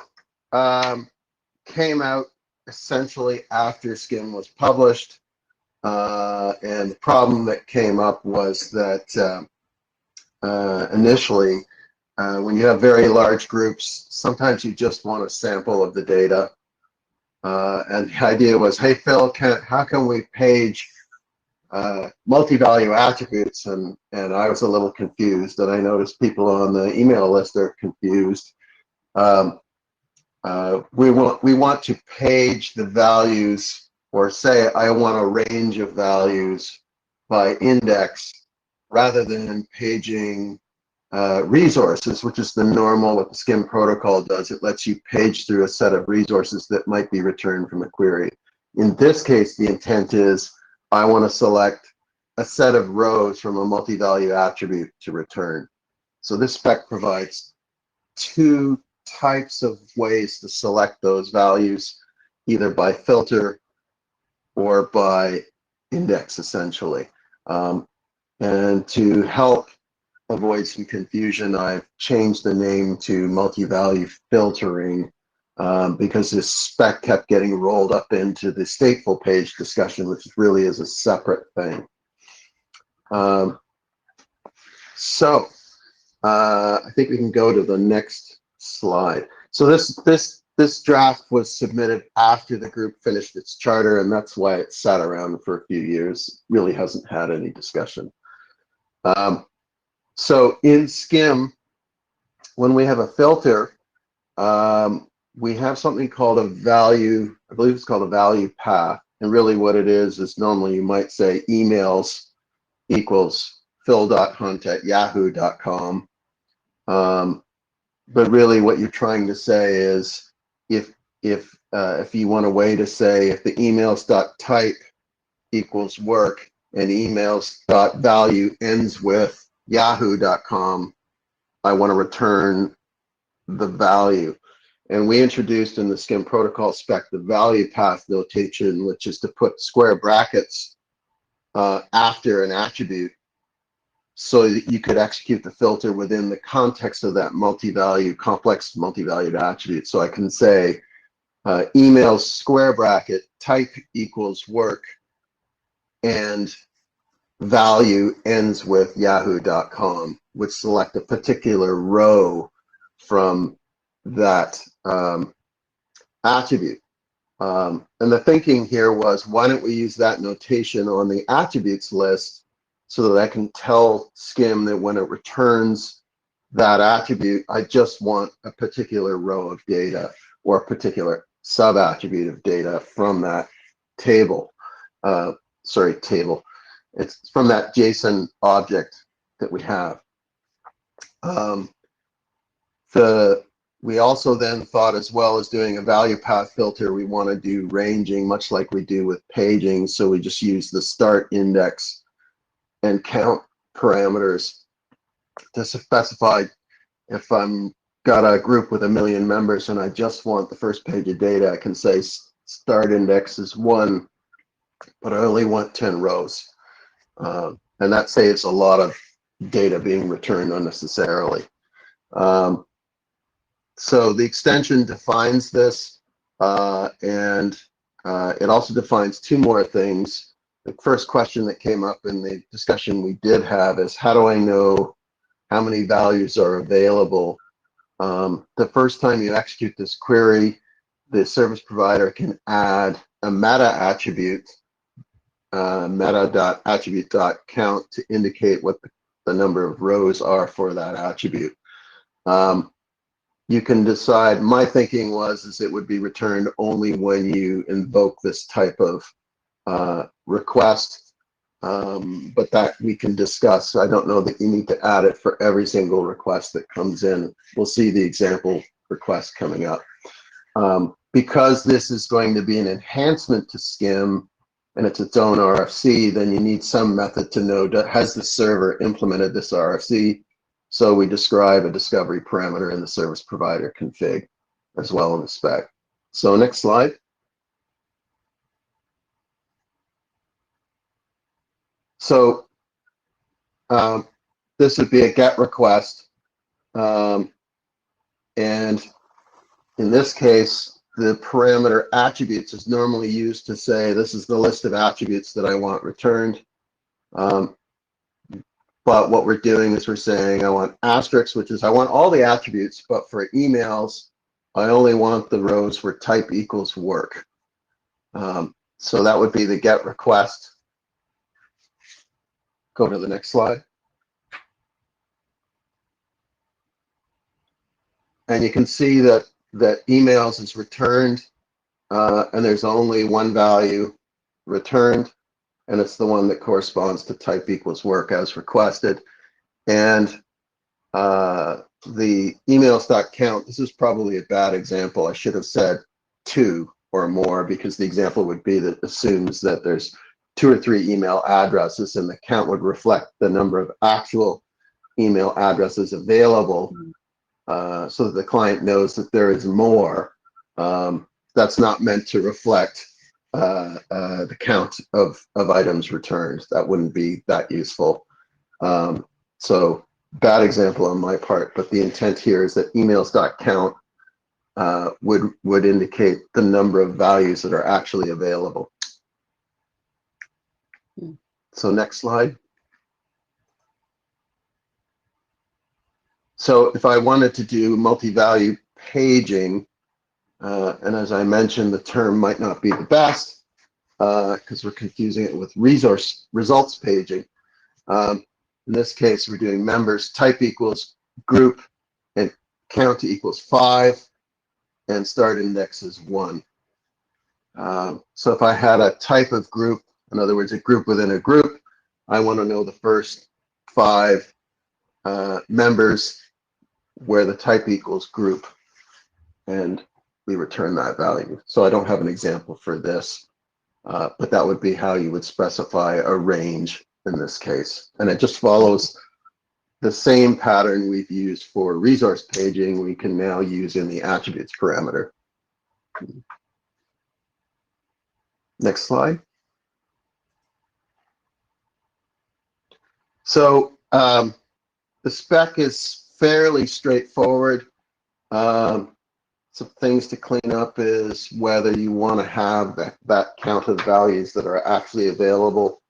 came out essentially after Skim was published. And the problem that came up was that initially, when you have very large groups, sometimes you just want a sample of the data. And the idea was, hey, Phil, how can we page multi-value attributes? And I was a little confused, and I noticed people on the email list are confused. We want to page the values, or say I want a range of values by index, rather than paging resources, which is the normal what the Skim protocol does. It lets you page through a set of resources that might be returned from a query. In this case, the intent is I want to select a set of rows from a multi-value attribute to return. So this spec provides 2 types of ways to select those values, either by filter or by index, essentially. And to help avoid some confusion, I've changed the name to multi-value filtering because this spec kept getting rolled up into the stateful page discussion, which really is a separate thing. So I think we can go to the next slide. So this draft was submitted after the group finished its charter, and that's why it sat around for a few years. Really hasn't had any discussion. So in Skim, when we have a filter, we have something called a value, I believe it's called a value path. And really what it is normally you might say emails equals phil.hunt@yahoo.com. But really what you're trying to say is if you want a way to say if the emails.type equals work and emails.value ends with yahoo.com, I want to return the value. And we introduced in the Skim protocol spec the value path notation, which is to put square brackets after an attribute so that you could execute the filter within the context of that multi-value, complex multi-valued attribute. So I can say emails square bracket type equals work and value ends with yahoo.com, would select a particular row from that attribute. And the thinking here was, why don't we use that notation on the attributes list so that I can tell Skim that when it returns that attribute, I just want a particular row of data or a particular sub-attribute of data from that table. Table. It's from that JSON object that we have. The We also then thought, as well as doing a value path filter, we want to do ranging, much like we do with paging. So we just use the start index and count parameters to specify if I'm got a group with 1 million members and I just want the first page of data, I can say start index is 1, but I only want 10 rows. And that saves a lot of data being returned unnecessarily. So the extension defines this, and it also defines 2 more things. The first question that came up in the discussion we did have is, how do I know how many values are available? The first time you execute this query, the service provider can add a meta attribute, meta.attribute.count, to indicate what the number of rows are for that attribute. You can decide, my thinking was it would be returned only when you invoke this type of request, but that we can discuss. I don't know that you need to add it for every single request that comes in. We'll see the example request coming up. Because this is going to be an enhancement to SCIM and it's its own RFC, then you need some method to know, has the server implemented this RFC? So we describe a discovery parameter in the service provider config as well in the spec. So next slide. So this would be a GET request. And in this case, the parameter attributes is normally used to say, this is the list of attributes that I want returned. But what we're doing is we're saying I want asterisk, which is I want all the attributes, but for emails, I only want the rows where type equals work. So that would be the GET request. Go to the next slide. And you can see that emails is returned, and there's only one value returned, and it's the one that corresponds to type equals work as requested. And the emails.count, this is probably a bad example. I should have said 2 or more, because the example would be that assumes that there's 2 or 3 email addresses, and the count would reflect the number of actual email addresses available, so that the client knows that there is more. That's not meant to reflect the count of items returned. That wouldn't be that useful. So bad example on my part, but the intent here is that emails.count would indicate the number of values that are actually available. So next slide. So if I wanted to do multi-value paging, and as I mentioned, the term might not be the best because we're confusing it with results paging. In this case, we're doing members type equals group and count equals 5 and start index is 1. So if I had a type of group, in other words, a group within a group, I want to know the first 5 members where the type equals group, and we return that value. So I don't have an example for this, but that would be how you would specify a range in this case. And it just follows the same pattern we've used for resource paging, we can now use in the attributes parameter. Next slide. So the spec is fairly straightforward. Some things to clean up is whether you want to have that count of values that are actually available.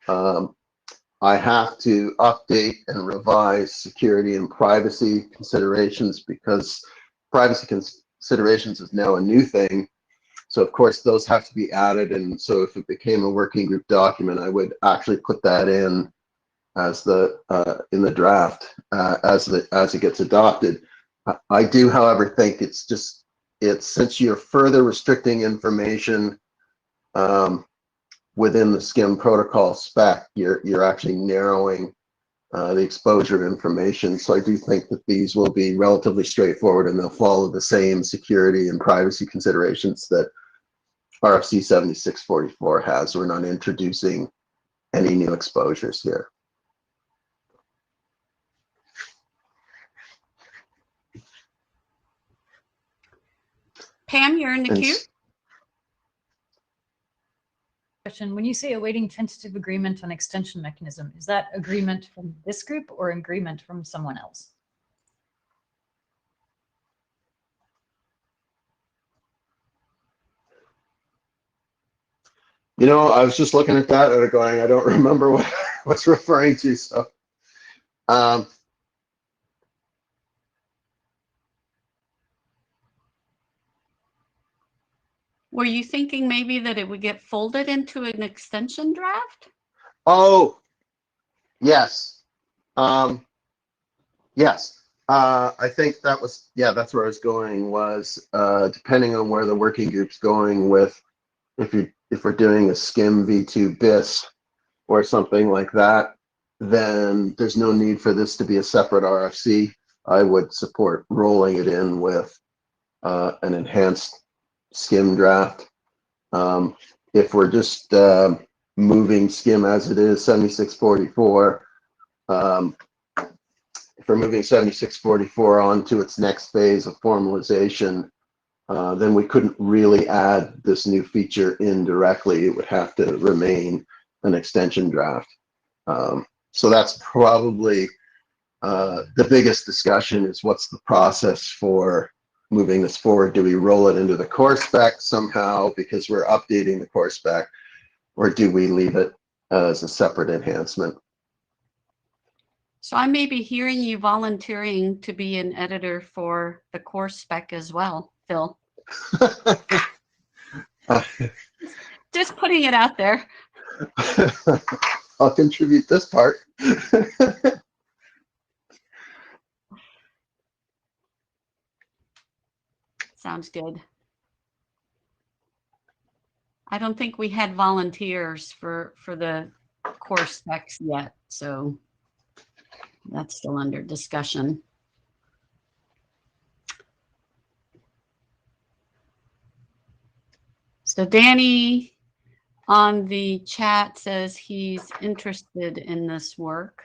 I have to update and revise security and privacy considerations because privacy considerations is now a new thing. So of course those have to be added, and so if it became a working group document, I would actually put that in as in the draft as it gets adopted. I do, however, think it's since you're further restricting information within the SCIM protocol spec, you're actually narrowing the exposure information. So I do think that these will be relatively straightforward and they'll follow the same security and privacy considerations that RFC 7644 has. We're not introducing any new exposures here. Pam, you're in the And queue. Question, when you say awaiting tentative agreement on extension mechanism, is that agreement from this group or agreement from someone else? You know, I was just looking at that and going, I don't remember what what's referring to. So, Were you thinking maybe that it would get folded into an extension draft? oh, yes, yes. I think that was, yeah, that's where I was going. Was depending on where the working group's going with, if we're doing a skim v2 bis or something like that, then there's no need for this to be a separate RFC. I would support rolling it in with an enhanced skim draft. If we're just moving skim as it is, 7644, if we're moving 7644 on to its next phase of formalization, then we couldn't really add this new feature in directly. It would have to remain an extension draft. So that's probably the biggest discussion, is what's the process for moving this forward? Do we roll it into the core spec somehow because we're updating the core spec, or do we leave it as a separate enhancement? So I may be hearing you volunteering to be an editor for the course spec as well, Phil. Just putting it out there. I'll contribute this part. Sounds good. I don't think we had volunteers for the course specs yet, so that's still under discussion. So Danny on the chat says he's interested in this work.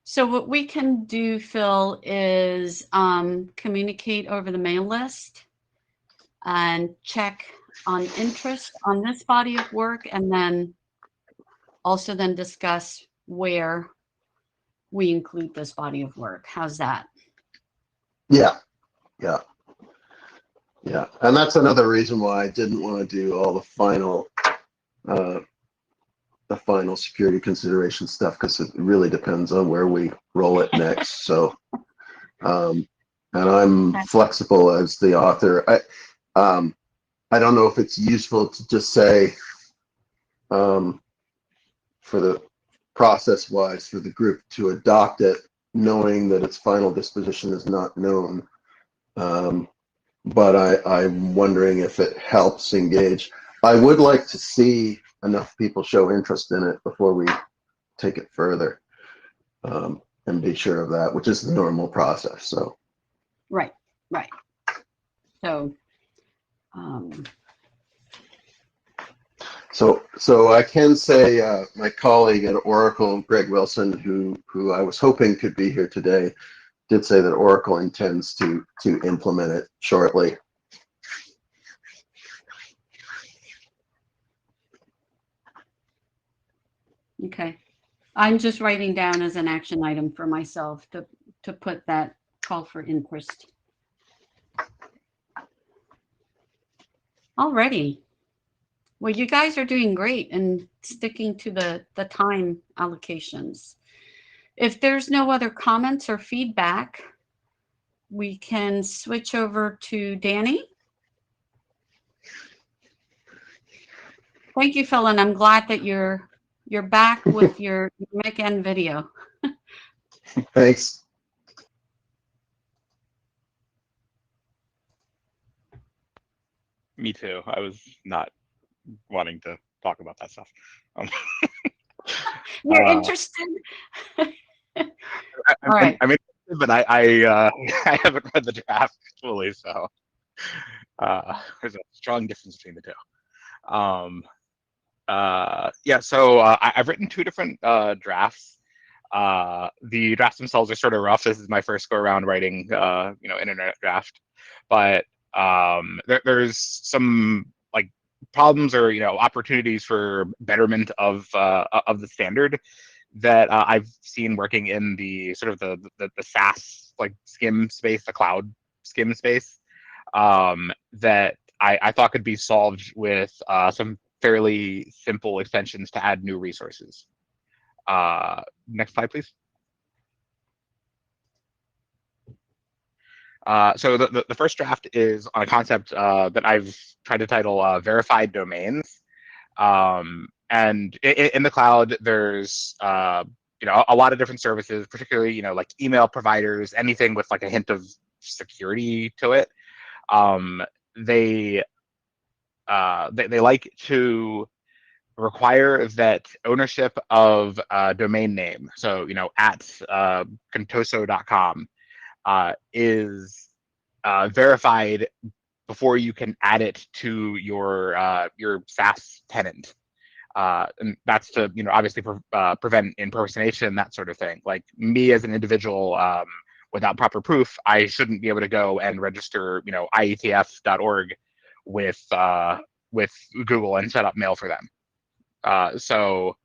So what we can do, Phil, is communicate over the mail list and check on interest on this body of work, and then also then discuss where we include this body of work. How's that? Yeah, yeah, yeah. And that's another reason why I didn't want to do all the final security consideration stuff, because it really depends on where we roll it next. So, and I'm flexible as the author. I don't know if it's useful to just say, for the process wise for the group to adopt it, knowing that its final disposition is not known. But I'm wondering if it helps engage. I would like to see enough people show interest in it before we take it further, and be sure of that, which is the normal process. So Right. So I can say my colleague at Oracle, Greg Wilson, who I was hoping could be here today, did say that Oracle intends to implement it shortly. Okay. I'm just writing down as an action item for myself to put that call for interest. Alrighty. Well, you guys are doing great and sticking to the time allocations. If there's no other comments or feedback, we can switch over to Danny. Thank you, Phil, and I'm glad that you're back with your mic and video. Thanks. Me too. I was not wanting to talk about that stuff. Um, You're uh, interested? All right. I'm interested, but I haven't read the draft fully, so there's a strong difference between the two. Yeah, so I've written two different drafts. The drafts themselves are sort of rough. This is my first go around writing, internet draft, but there's some like problems or opportunities for betterment of the standard that I've seen working in the sort of the SaaS like skim space, the cloud skim space, that I thought could be solved with some fairly simple extensions to add new resources. Next slide, please. So the first draft is on a concept that I've tried to title verified domains. And in the cloud, there's a lot of different services, particularly like email providers, anything with like a hint of security to it. They like to require that ownership of a domain name, so at contoso.com, is verified before you can add it to your SaaS tenant. And that's to obviously prevent impersonation, that sort of thing. Like me as an individual, without proper proof, I shouldn't be able to go and register IETF.org with Google and set up mail for them. So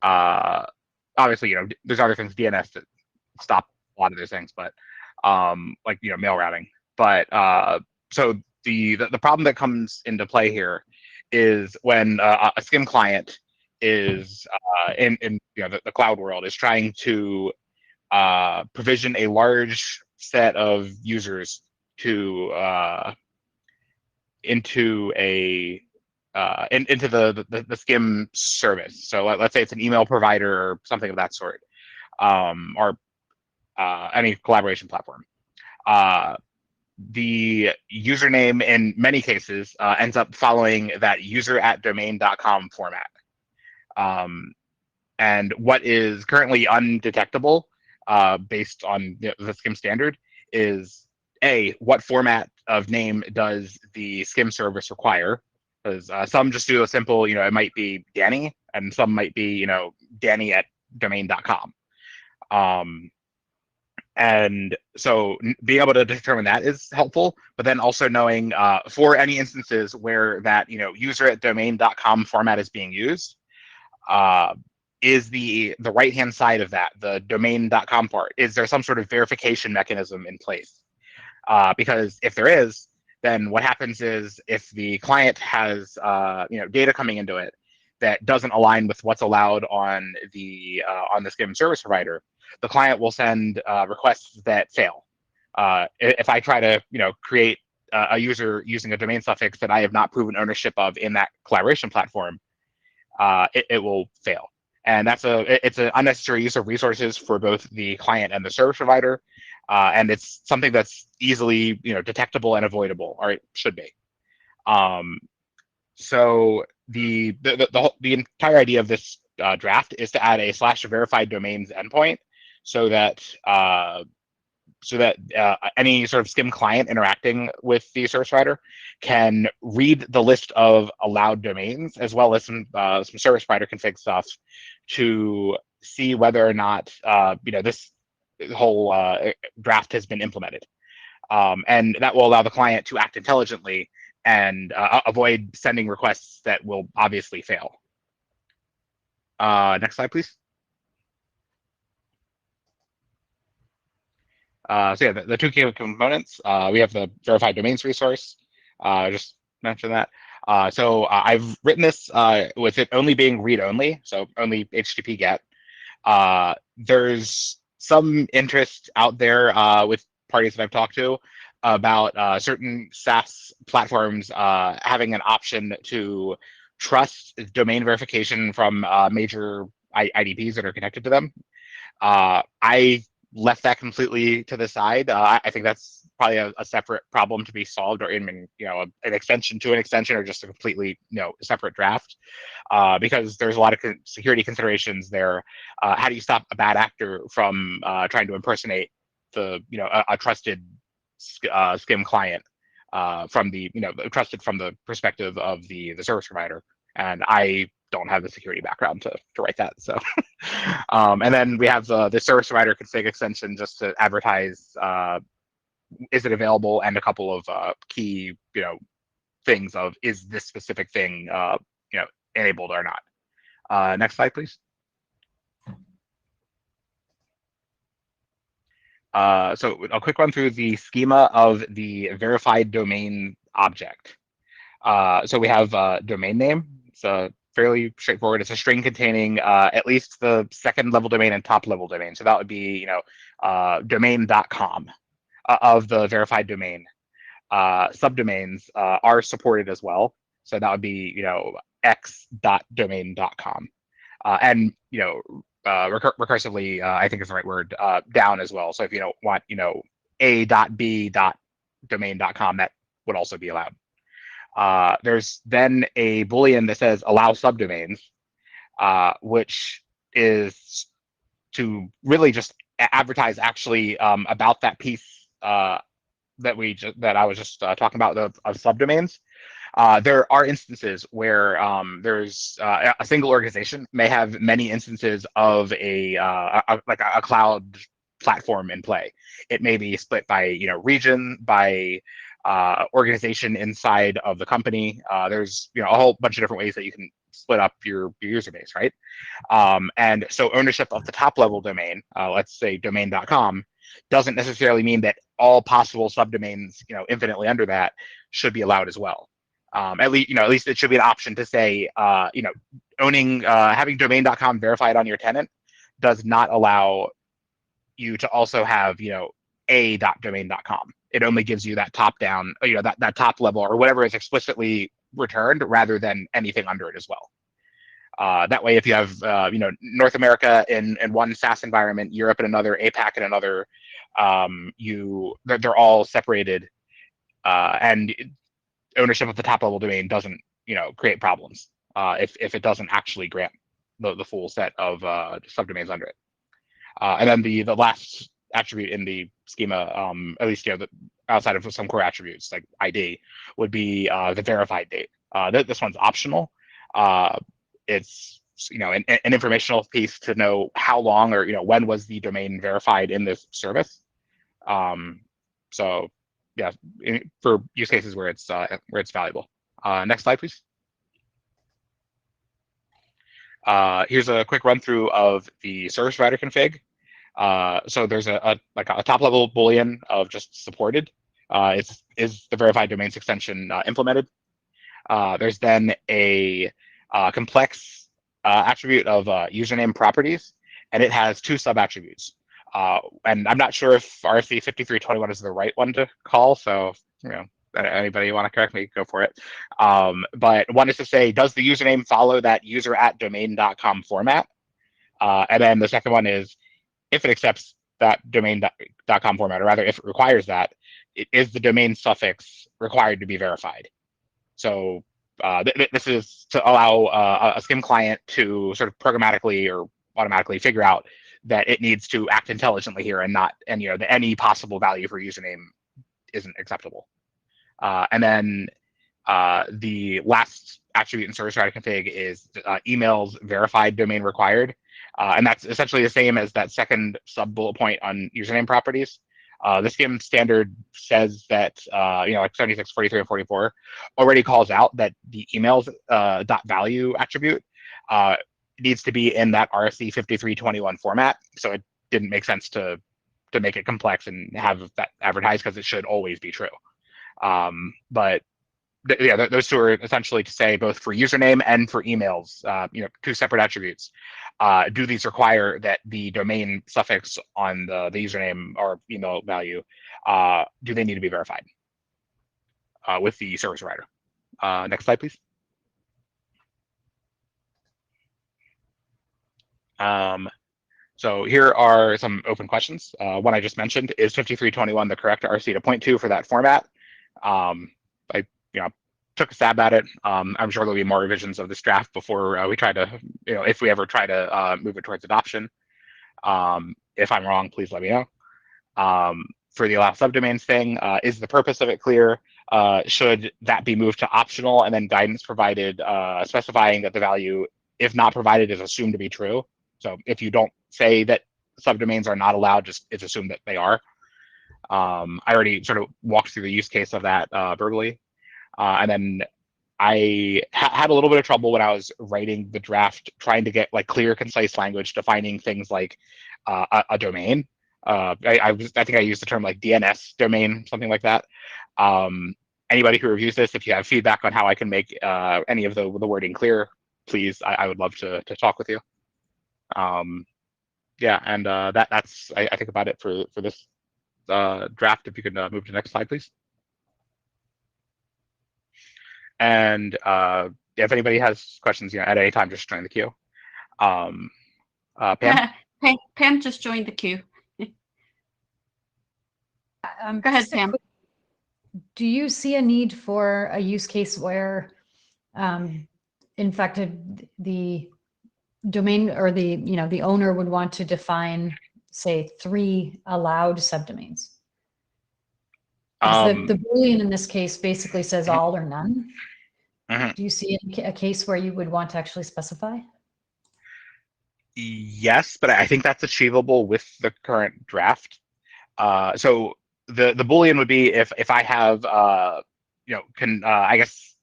obviously there's other things, DNS, that stop a lot of those things, but like mail routing. But so the problem that comes into play here is when a skim client is in the cloud world is trying to provision a large set of users to into the skim service. So let's say it's an email provider or something of that sort, or any collaboration platform. The username in many cases ends up following that user@domain.com format. And what is currently undetectable based on the skim standard is what format of name does the skim service require? Because some just do a simple, it might be Danny, and some might be, Danny@domain.com. And so being able to determine that is helpful, but then also knowing for any instances where that user@domain.com format is being used, is the right hand side of that, the domain.com part, is there some sort of verification mechanism in place? Because if there is, then what happens is if the client has data coming into it that doesn't align with what's allowed on the skim service provider, the client will send requests that fail. If I try to create a user using a domain suffix that I have not proven ownership of in that collaboration platform, it will fail. And it's an unnecessary use of resources for both the client and the service provider. And it's something that's easily detectable and avoidable, or it should be. So the entire idea of this draft is to add a /verified domains endpoint so that any sort of skim client interacting with the service provider can read the list of allowed domains, as well as some service provider config stuff to see whether or not this whole draft has been implemented. And that will allow the client to act intelligently and avoid sending requests that will obviously fail. Next slide, please. So yeah, the two key components, we have the verified domains resource. Just mention that. So I've written this with it only being read-only, so only HTTP GET. There's some interest out there with parties that I've talked to about certain SaaS platforms having an option to trust domain verification from major IDPs that are connected to them. I left that completely to the side. I think that's probably a separate problem to be solved, or in an extension to an extension, or just a completely separate draft, because there's a lot of security considerations there. How do you stop a bad actor from trying to impersonate a trusted SCIM client from trusted from the perspective of the service provider? And I don't have the security background to write that. So, and then we have the service provider config extension just to advertise is it available, and a couple of key things of is this specific thing enabled or not. Next slide, please. So a quick run through the schema of the verified domain object. So we have domain name. It's fairly straightforward. It's a string containing at least the second level domain and top level domain. So that would be domain.com of the verified domain. Subdomains are supported as well. So that would be x.domain.com. And recursively, I think is the right word, down as well. So if you don't want a.b.domain.com, that would also be allowed. There's then a Boolean that says allow subdomains, which is to really just advertise actually about that piece that I was just talking about of subdomains. There are instances where there's a single organization may have many instances of a cloud platform in play. It may be split by region, by organization inside of the company. There's a whole bunch of different ways that you can split up your user base, right? And so ownership of the top level domain, let's say domain.com, doesn't necessarily mean that all possible subdomains, infinitely under that, should be allowed as well. At least it should be an option to say, owning, having domain.com verified on your tenant does not allow you to also have, a.domain.com. It only gives you that top down, that top level or whatever is explicitly returned, rather than anything under it as well. That way, if you have, North America in one SaaS environment, Europe in another, APAC in another, they're all separated, and ownership of the top level domain doesn't, create problems if it doesn't actually grant the full set of subdomains under it. And then the last attribute in the schema, at least outside of some core attributes like ID, would be the verified date. This one's optional. It's an informational piece to know how long or when was the domain verified in this service. So yeah, for use cases where it's valuable. Next slide, please. Here's a quick run through of the service provider config. So there's a top level Boolean of just supported. Is the verified domains extension implemented? There's then a complex attribute of username properties, and it has two sub attributes. And I'm not sure if RFC 5321 is the right one to call. So anybody want to correct me, go for it. But one is to say, does the username follow that user@domain.com format? And then the second one is, if it accepts that domain.com format, or rather if it requires that, is the domain suffix required to be verified? So this is to allow a SCIM client to sort of programmatically or automatically figure out that it needs to act intelligently here, and that any possible value for username isn't acceptable. And then the last attribute in service provider config is emails verified domain required. And that's essentially the same as that second sub bullet point on username properties. The SCIM standard says that, like 76, 43, and 44 already calls out that the emails .value attribute needs to be in that RFC 5321 format. So it didn't make sense to make it complex and have that advertised, because it should always be true. But yeah, those two are essentially to say, both for username and for emails, two separate attributes. Do these require that the domain suffix on the username or email value, do they need to be verified with the service provider? Next slide, please. So here are some open questions. One I just mentioned, is 5321 the correct RC to point to for that format? I took a stab at it. I'm sure there'll be more revisions of this draft before we try to, if we ever try to move it towards adoption. If I'm wrong, please let me know. For the allow subdomains thing, is the purpose of it clear? Should that be moved to optional and then guidance provided specifying that the value, if not provided, is assumed to be true? So if you don't say that subdomains are not allowed, just it's assumed that they are. I already sort of walked through the use case of that verbally. And then I had a little bit of trouble when I was writing the draft, trying to get like clear, concise language defining things like a domain. I think I used the term like DNS domain, something like that. Anybody who reviews this, if you have feedback on how I can make any of the wording clear, please, I would love to talk with you. Yeah, and that's I think about it for this draft. If you could move to the next slide, please. And if anybody has questions, at any time, just join the queue. Pam? Pam just joined the queue. Go ahead, Pam. Do you see a need for a use case where, in fact, the domain or the owner would want to define, say, 3 allowed subdomains? The Boolean in this case basically says all or none. Do you see a case where you would want to actually specify? Yes, but I think that's achievable with the current draft. So the Boolean would be if I have I guess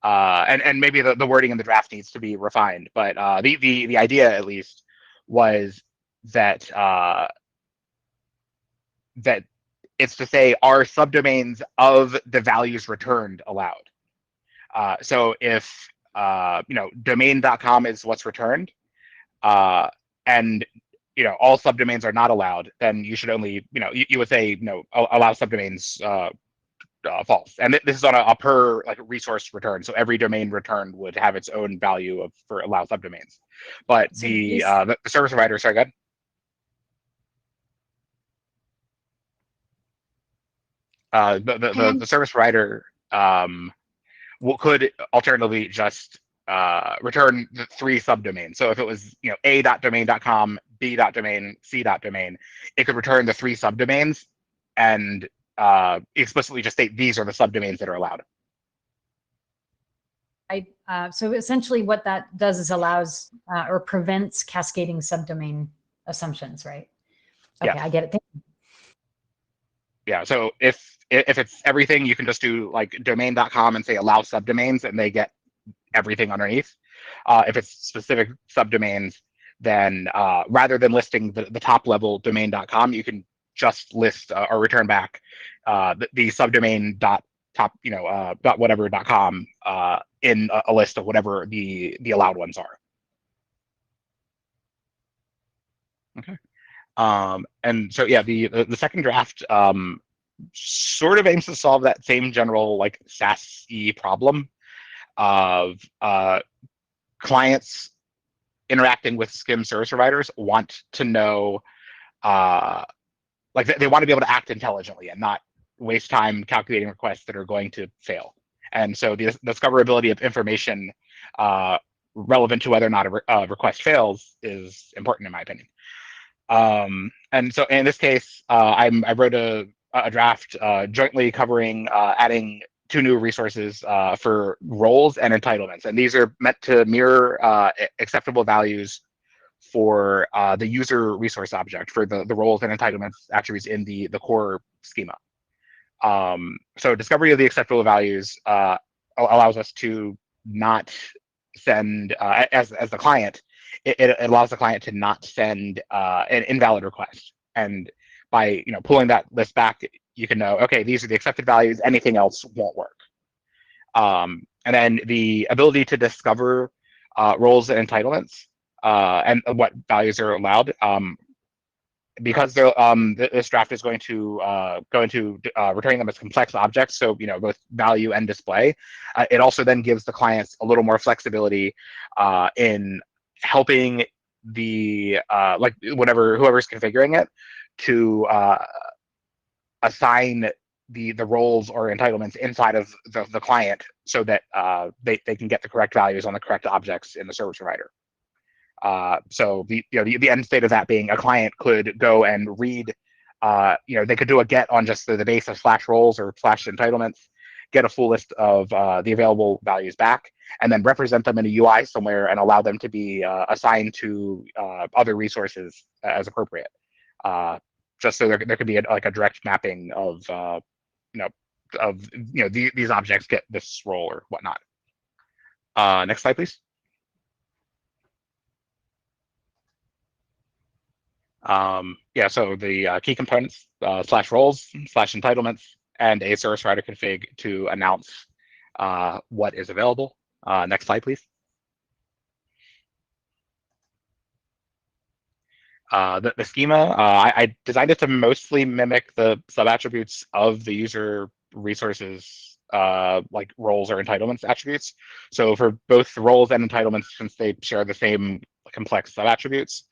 and maybe the wording in the draft needs to be refined, but the idea at least was that that it's to say, are subdomains of the values returned allowed? So if domain.com is what's returned, and all subdomains are not allowed, then you should only you would say allow subdomains false. And this is on a per resource return, so every domain returned would have its own value for allow subdomains. But So the service provider, sorry, go ahead. The service provider could alternatively just return the 3 subdomains. So if it was a.domain.com, b.domain, c.domain, it could return the 3 subdomains and explicitly just state these are the subdomains that are allowed. So essentially what that does is allows or prevents cascading subdomain assumptions, right? Okay, Yes. I get it. Thank you. Yeah, so if it's everything, you can just do like domain.com and say allow subdomains and they get everything underneath. If it's specific subdomains, then rather than listing the top level domain.com, you can just list or return back the subdomain dot top dot whatever.com in a list of whatever the allowed ones are. Okay. And so yeah, the second draft sort of aims to solve that same general like SaaS-y problem of clients interacting with SCIM service providers want to know, they want to be able to act intelligently and not waste time calculating requests that are going to fail. And so the discoverability of information relevant to whether or not a request fails is important in my opinion. And so in this case, I wrote a draft jointly covering adding 2 new resources for roles and entitlements. And these are meant to mirror acceptable values for the user resource object for the roles and entitlements attributes in the core schema. So discovery of the acceptable values allows us to not send, as the client, it allows the client to not send an invalid request. And by pulling that list back, you can know, okay, these are the accepted values, anything else won't work. And then the ability to discover roles and entitlements and what values are allowed. Because this draft is going to go into returning them as complex objects, so both value and display. It also then gives the clients a little more flexibility in helping the like whoever's configuring it to assign the roles or entitlements inside of the client so that they can get the correct values on the correct objects in the service provider. So the end state of that being a client could go and read, they could do a get on just the base of slash roles or slash entitlements, get a full list of the available values back, and then represent them in a UI somewhere and allow them to be assigned to other resources as appropriate. Just so there could be a direct mapping of these objects get this role or whatnot. Next slide, please. So the key components, slash roles, slash entitlements, and a service provider config to announce what is available. Next slide, please. The schema, I designed it to mostly mimic the sub-attributes of the user resources, like roles or entitlements attributes. So for both roles and entitlements, since they share the same complex sub-attributes,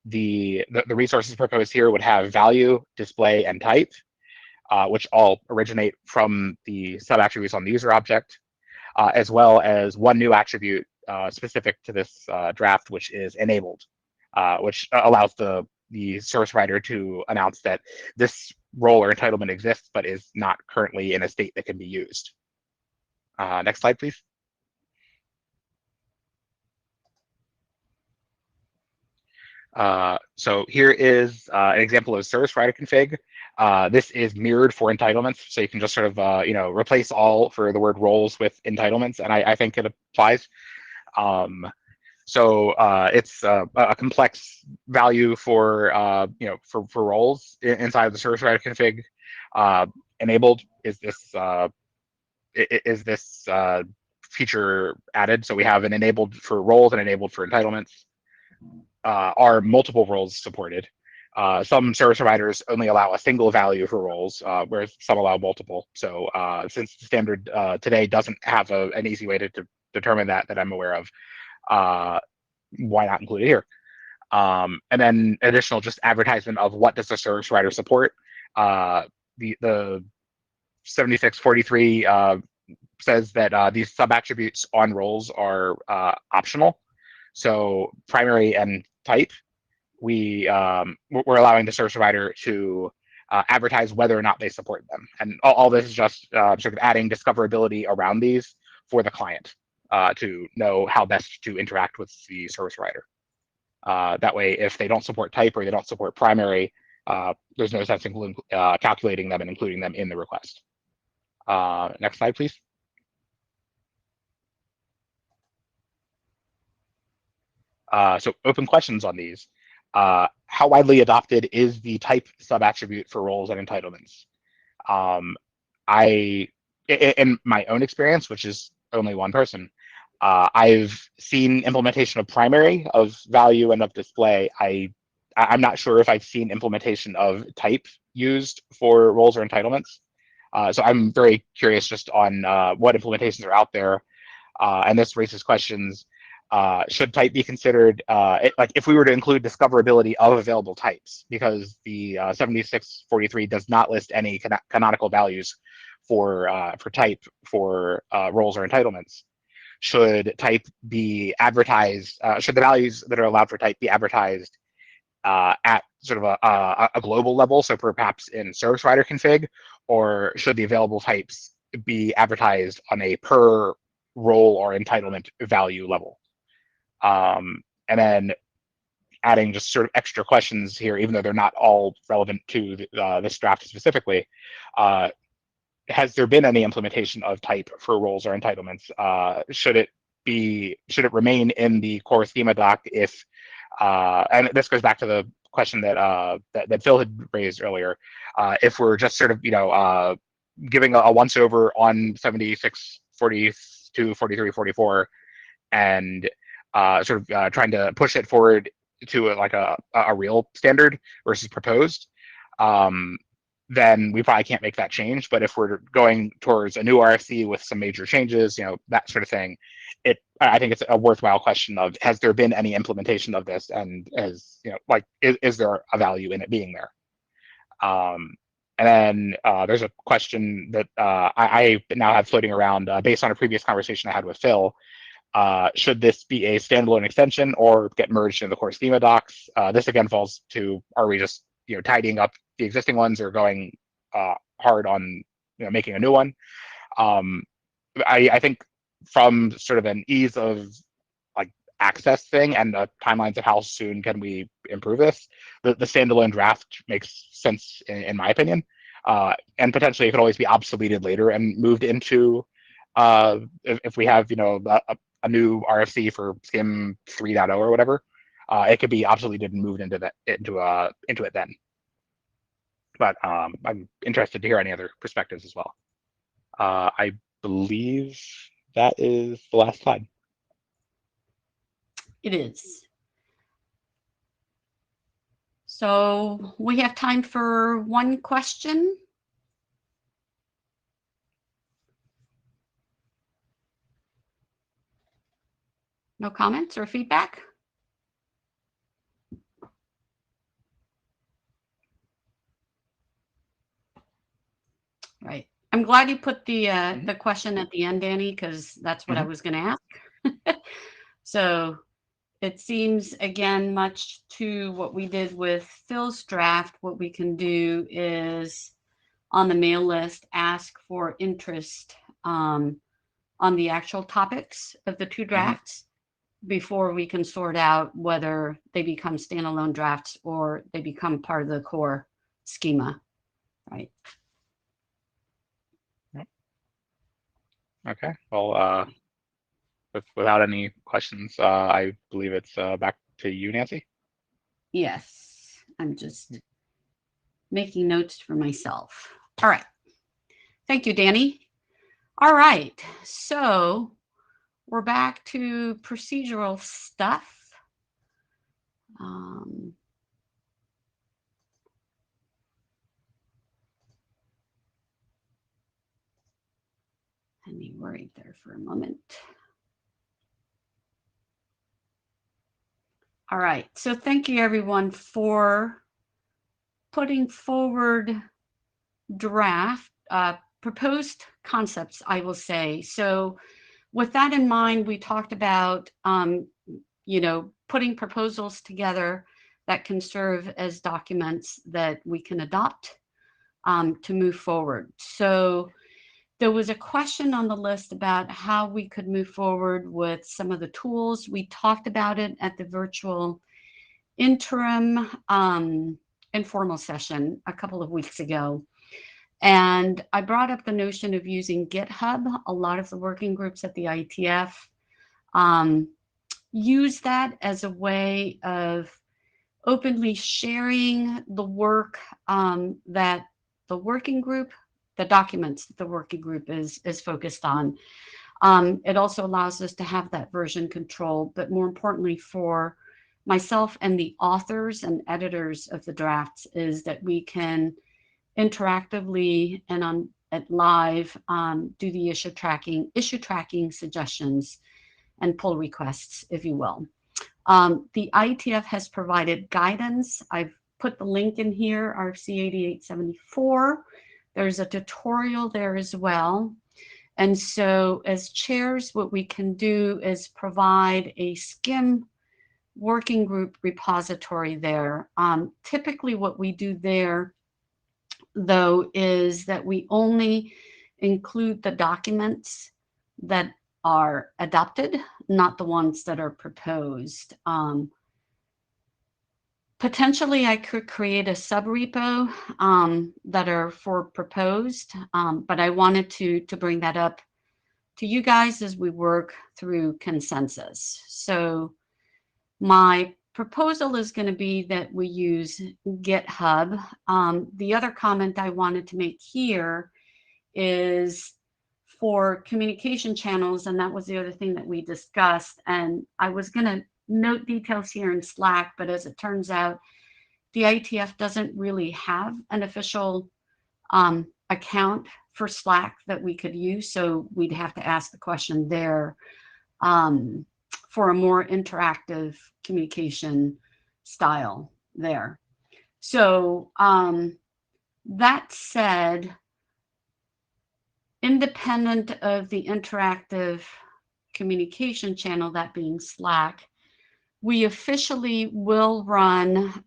the resources proposed here would have value, display, and type, which all originate from the sub-attributes on the user object, as well as one new attribute specific to this draft, which is enabled, which allows the service provider to announce that this role or entitlement exists, but is not currently in a state that can be used. Next slide, please. So here is an example of service provider config. This is mirrored for entitlements, so you can just sort of replace all for the word roles with entitlements, and I think it applies. So it's a complex value for for roles inside of the service provider config. Enabled is this feature added. So we have an enabled for roles and enabled for entitlements. Are multiple roles supported. Some service providers only allow a single value for roles, whereas some allow multiple. So since the standard today doesn't have an easy way to determine that I'm aware of, why not include it here? And then additional just advertisement of what does the service provider support. The 7643 says that these sub-attributes on roles are optional. So primary and type, we're allowing the service provider to advertise whether or not they support them. And all this is just sort of adding discoverability around these for the client to know how best to interact with the service provider. That way, if they don't support type or they don't support primary, there's no sense in calculating them and including them in the request. Next slide, please. So open questions on these. How widely adopted is the type sub-attribute for roles and entitlements? In my own experience, which is only one person, I've seen implementation of primary, of value, and of display. I'm not sure if I've seen implementation of type used for roles or entitlements. So I'm very curious just on what implementations are out there. And this raises questions. Should type be considered, like if we were to include discoverability of available types, because the 7643 does not list any canonical values for type for roles or entitlements. Should type be advertised, should the values that are allowed for type be advertised at sort of a global level, so perhaps in service provider config, or should the available types be advertised on a per role or entitlement value level? And then adding just sort of extra questions here, even though they're not all relevant to this draft specifically. Has there been any implementation of type for roles or entitlements? Should it remain in the core schema doc if, and this goes back to the question that Phil had raised earlier, if we're just sort of, giving a once over on 76, 42, 43, 44, and sort of trying to push it forward to a real standard versus proposed, then we probably can't make that change. But if we're going towards a new RFC with some major changes, that sort of thing, it I think it's a worthwhile question of, has there been any implementation of this, and like, is there a value in it being there? And then there's a question that I now have floating around based on a previous conversation I had with Phil. Should this be a standalone extension or get merged into the core schema docs? This again falls to, are we just tidying up the existing ones, or going hard on making a new one? I think from sort of an ease of like access thing and the timelines of how soon can we improve this, the standalone draft makes sense in my opinion, and potentially it could always be obsoleted later and moved into if we have a new RFC for Skim 3.0 or whatever, it could be obsoleted and moved into it then. But I'm interested to hear any other perspectives as well. I believe that is the last slide. It is. So we have time for one question. No comments or feedback? Right. I'm glad you put the question at the end, Danny, because that's what I was going to ask. So it seems, again, much to what we did with Phil's draft, what we can do is on the mail list, ask for interest on the actual topics of the two drafts before we can sort out whether they become standalone drafts or they become part of the core schema, right? Okay, well, without any questions, I believe it's back to you, Nancy. Yes, I'm just making notes for myself. All right. Thank you, Danny. All right, so we're back to procedural stuff. Let me worry there for a moment. All right, so thank you everyone for putting forward draft proposed concepts, I will say. So with that in mind, we talked about putting proposals together that can serve as documents that we can adopt to move forward. So there was a question on the list about how we could move forward with some of the tools. We talked about it at the virtual interim informal session a couple of weeks ago. And I brought up the notion of using GitHub. A lot of the working groups at the IETF use that as a way of openly sharing the work that the working group, the documents that the working group is focused on. It also allows us to have that version control, but more importantly for myself and the authors and editors of the drafts is that we can interactively and at live do the issue tracking suggestions and pull requests, if you will. The IETF has provided guidance. I've put the link in here, RFC 8874. There's a tutorial there as well. And so as chairs, what we can do is provide a Skim working group repository there. Typically what we do there, though, is that we only include the documents that are adopted, not the ones that are proposed. Potentially, I could create a subrepo that are for proposed, but I wanted to bring that up to you guys as we work through consensus. So my proposal is going to be that we use GitHub. The other comment I wanted to make here is for communication channels, and that was the other thing that we discussed. And I was going to note details here in Slack, but as it turns out, the IETF doesn't really have an official account for Slack that we could use, so we'd have to ask the question there. for a more interactive communication style there. So that said, independent of the interactive communication channel, that being Slack, we officially will run,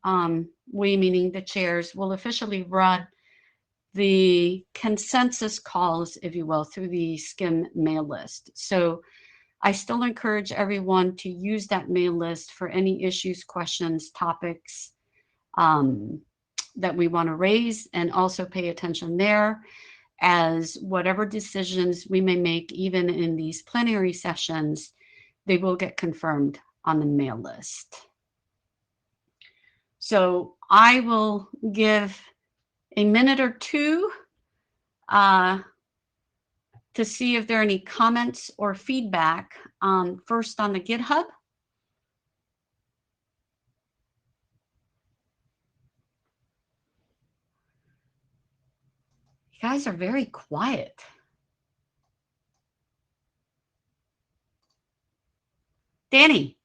we meaning the chairs, will officially run the consensus calls, if you will, through the SCIM mail list. So I still encourage everyone to use that mail list for any issues, questions, topics that we want to raise, and also pay attention there, as whatever decisions we may make, even in these plenary sessions, they will get confirmed on the mail list. So I will give a minute or two to see if there are any comments or feedback. First on the GitHub. You guys are very quiet. Danny.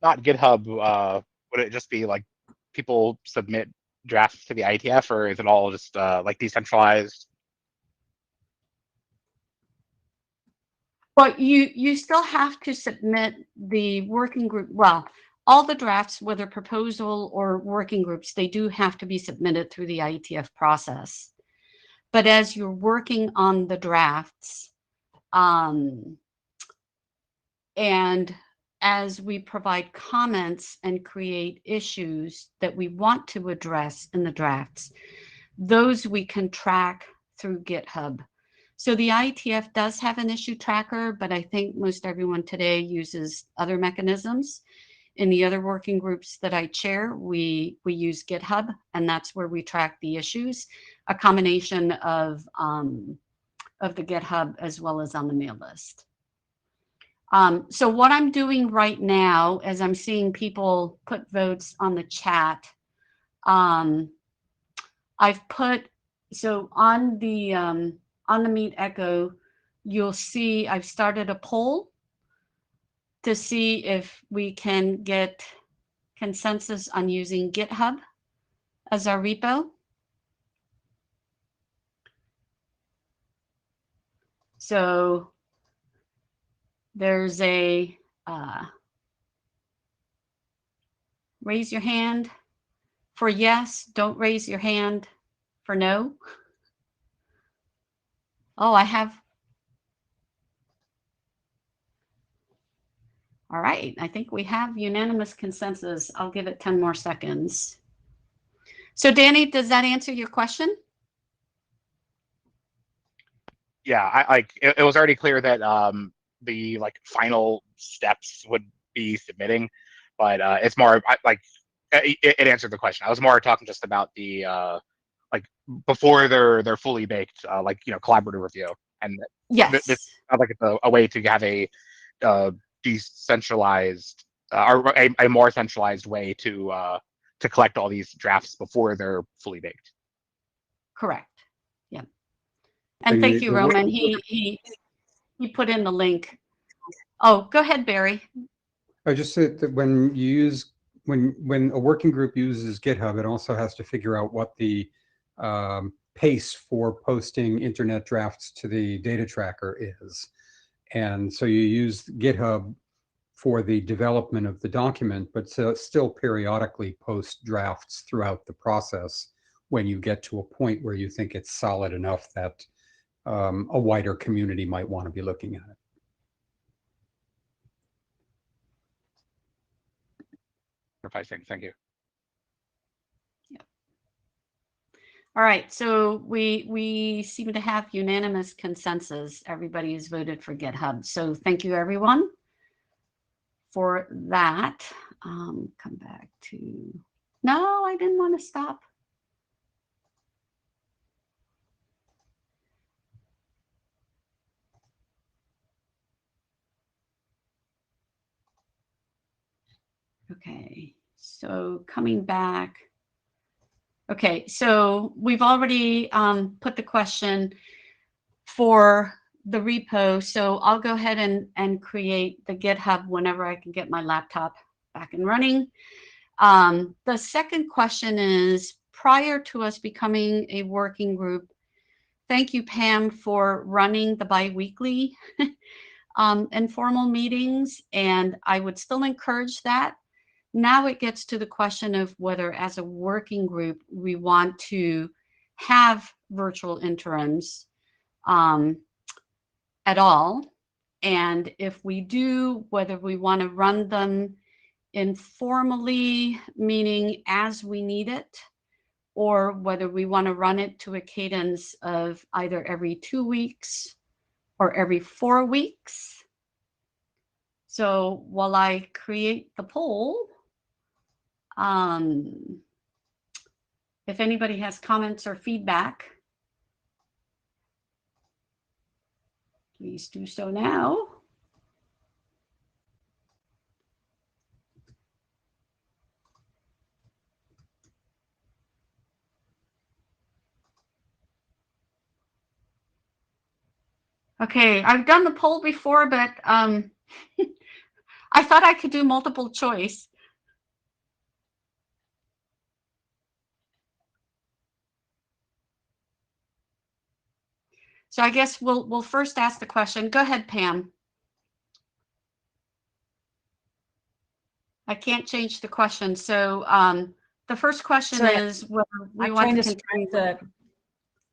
Not GitHub. Would it just be like people submit drafts to the IETF, or is it all just like decentralized? Well, you still have to submit the working group. Well, all the drafts, whether proposal or working groups, they do have to be submitted through the IETF process. But as you're working on the drafts, and as we provide comments and create issues that we want to address in the drafts, those we can track through GitHub. So the IETF does have an issue tracker, but I think most everyone today uses other mechanisms. In the other working groups that I chair, we use GitHub, and that's where we track the issues, a combination of the GitHub as well as on the mail list. So what I'm doing right now, as I'm seeing people put votes on the chat, I've put, so on the Meet Echo, you'll see I've started a poll to see if we can get consensus on using GitHub as our repo. So there's a raise your hand for yes, don't raise your hand for no. Oh, I have. All right, I think we have unanimous consensus. I'll give it 10 more seconds. So Danny, does that answer your question? Yeah, it was already clear that the like final steps would be submitting, but it's more it answered the question. I was more talking just about the like before they're fully baked, like collaborative review, and Yes. This sounds like it's a way to have a decentralized or a more centralized way to collect all these drafts before they're fully baked. Correct. Yeah. And thank you, Roman. He put in the link. Oh, go ahead, Barry. I just said that when you use when a working group uses GitHub, it also has to figure out what the pace for posting internet drafts to the data tracker is. And so you use GitHub for the development of the document, but still periodically post drafts throughout the process when you get to a point where you think it's solid enough that a wider community might want to be looking at it. Thank you. Yeah. All right, so we seem to have unanimous consensus. Everybody has voted for GitHub. So thank you, everyone, for that. Come back to, no, I didn't want to stop. Okay, so coming back. Okay, so we've already put the question for the repo. So I'll go ahead and create the GitHub whenever I can get my laptop back and running. The second question is, prior to us becoming a working group, thank you, Pam, for running the biweekly informal meetings, and I would still encourage that. Now it gets to the question of whether, as a working group, we want to have virtual interims at all. And if we do, whether we want to run them informally, meaning as we need it, or whether we want to run it to a cadence of either every 2 weeks or every 4 weeks. So while I create the poll, if anybody has comments or feedback, please do so now. Okay, I've done the poll before, but I thought I could do multiple choice. So I guess we'll first ask the question. Go ahead, Pam. I can't change the question. So the first question is whether we want to continue.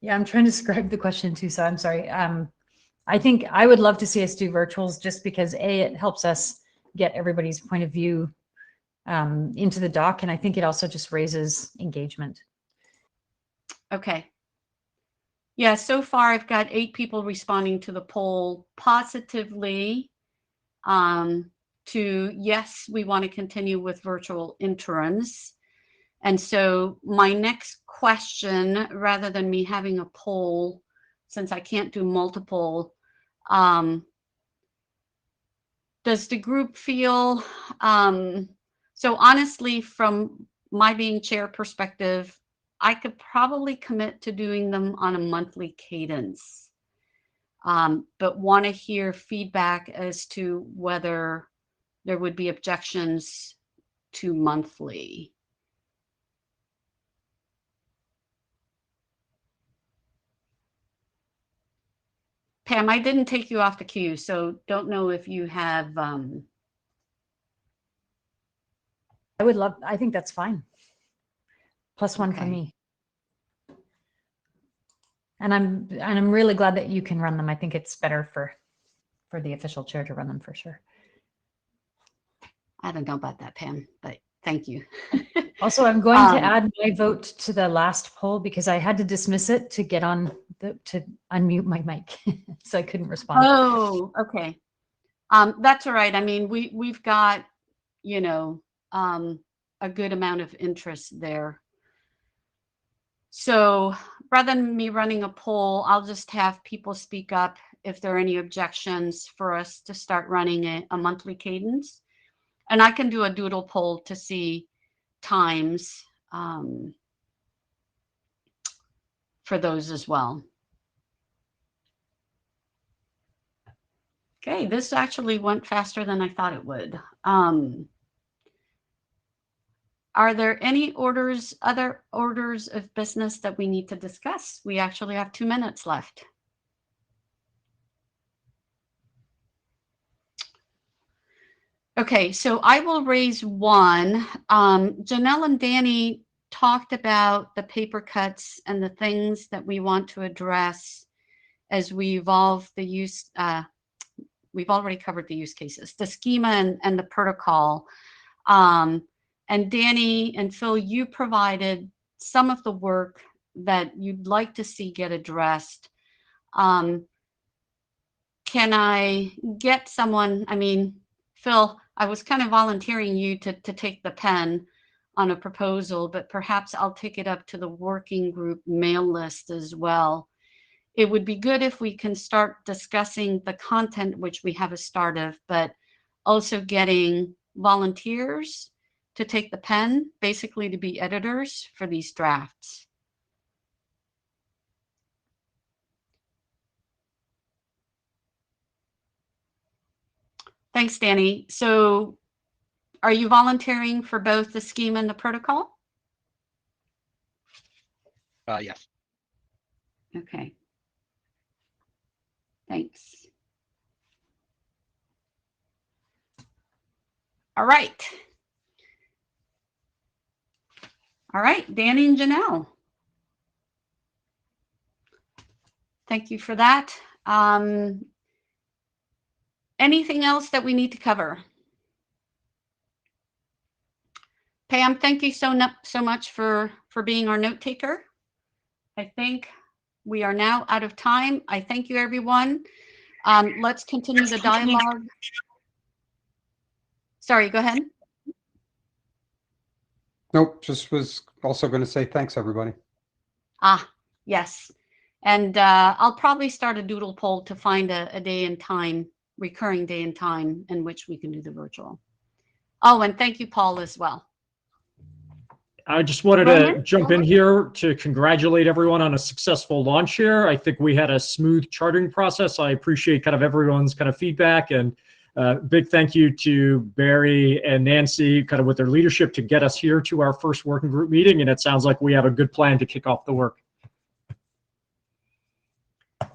I'm trying to describe the question too, so I'm sorry. I think I would love to see us do virtuals just because it helps us get everybody's point of view into the doc, and I think it also just raises engagement. Okay. Yeah, so far I've got 8 people responding to the poll positively to yes, we want to continue with virtual interims. And so my next question, rather than me having a poll, since I can't do multiple, does the group feel, so honestly, from my being chair perspective, I could probably commit to doing them on a monthly cadence, but want to hear feedback as to whether there would be objections to monthly. Pam, I didn't take you off the queue, so don't know if you have. I think that's fine. +1 for Okay. me. And I'm really glad that you can run them. I think it's better for the official chair to run them for sure. I don't know about that, Pam, but thank you. Also, I'm going to add my vote to the last poll because I had to dismiss it to get on to unmute my mic, so I couldn't respond. Oh, okay. That's all right. I mean, we've got, you know, a good amount of interest there. So rather than me running a poll, I'll just have people speak up if there are any objections for us to start running a monthly cadence. And I can do a doodle poll to see times for those as well. Okay, this actually went faster than I thought it would. Are there any other orders of business that we need to discuss? We actually have 2 minutes left. Okay, so I will raise one. Janelle and Danny talked about the paper cuts and the things that we want to address as we evolve the use. We've already covered the use cases, the schema and the protocol. And Danny and Phil, you provided some of the work that you'd like to see get addressed. Can I get someone, I mean, Phil, I was kind of volunteering you to take the pen on a proposal, but perhaps I'll take it up to the working group mail list as well. It would be good if we can start discussing the content, which we have a start of, but also getting volunteers to take the pen, basically to be editors for these drafts. Thanks, Danny. So are you volunteering for both the scheme and the protocol? Yes. Okay. Thanks. All right. All right, Danny and Janelle. Thank you for that. Anything else that we need to cover? Pam, thank you so much for being our note taker. I think we are now out of time. I thank you, everyone. Let's continue the dialogue. Sorry, go ahead. Nope, just was also going to say thanks, everybody. Ah, yes. And I'll probably start a doodle poll to find a day and time, recurring day and time in which we can do the virtual. Oh, and thank you, Paul, as well. I just wanted to jump in here to congratulate everyone on a successful launch here. I think we had a smooth charting process. I appreciate kind of everyone's kind of feedback, and big thank you to Barry and Nancy kind of with their leadership to get us here to our first working group meeting. And it sounds like we have a good plan to kick off the work.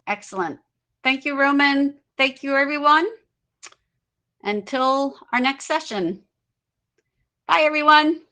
Excellent. Thank you, Roman. Thank you, everyone. Until our next session. Bye, everyone.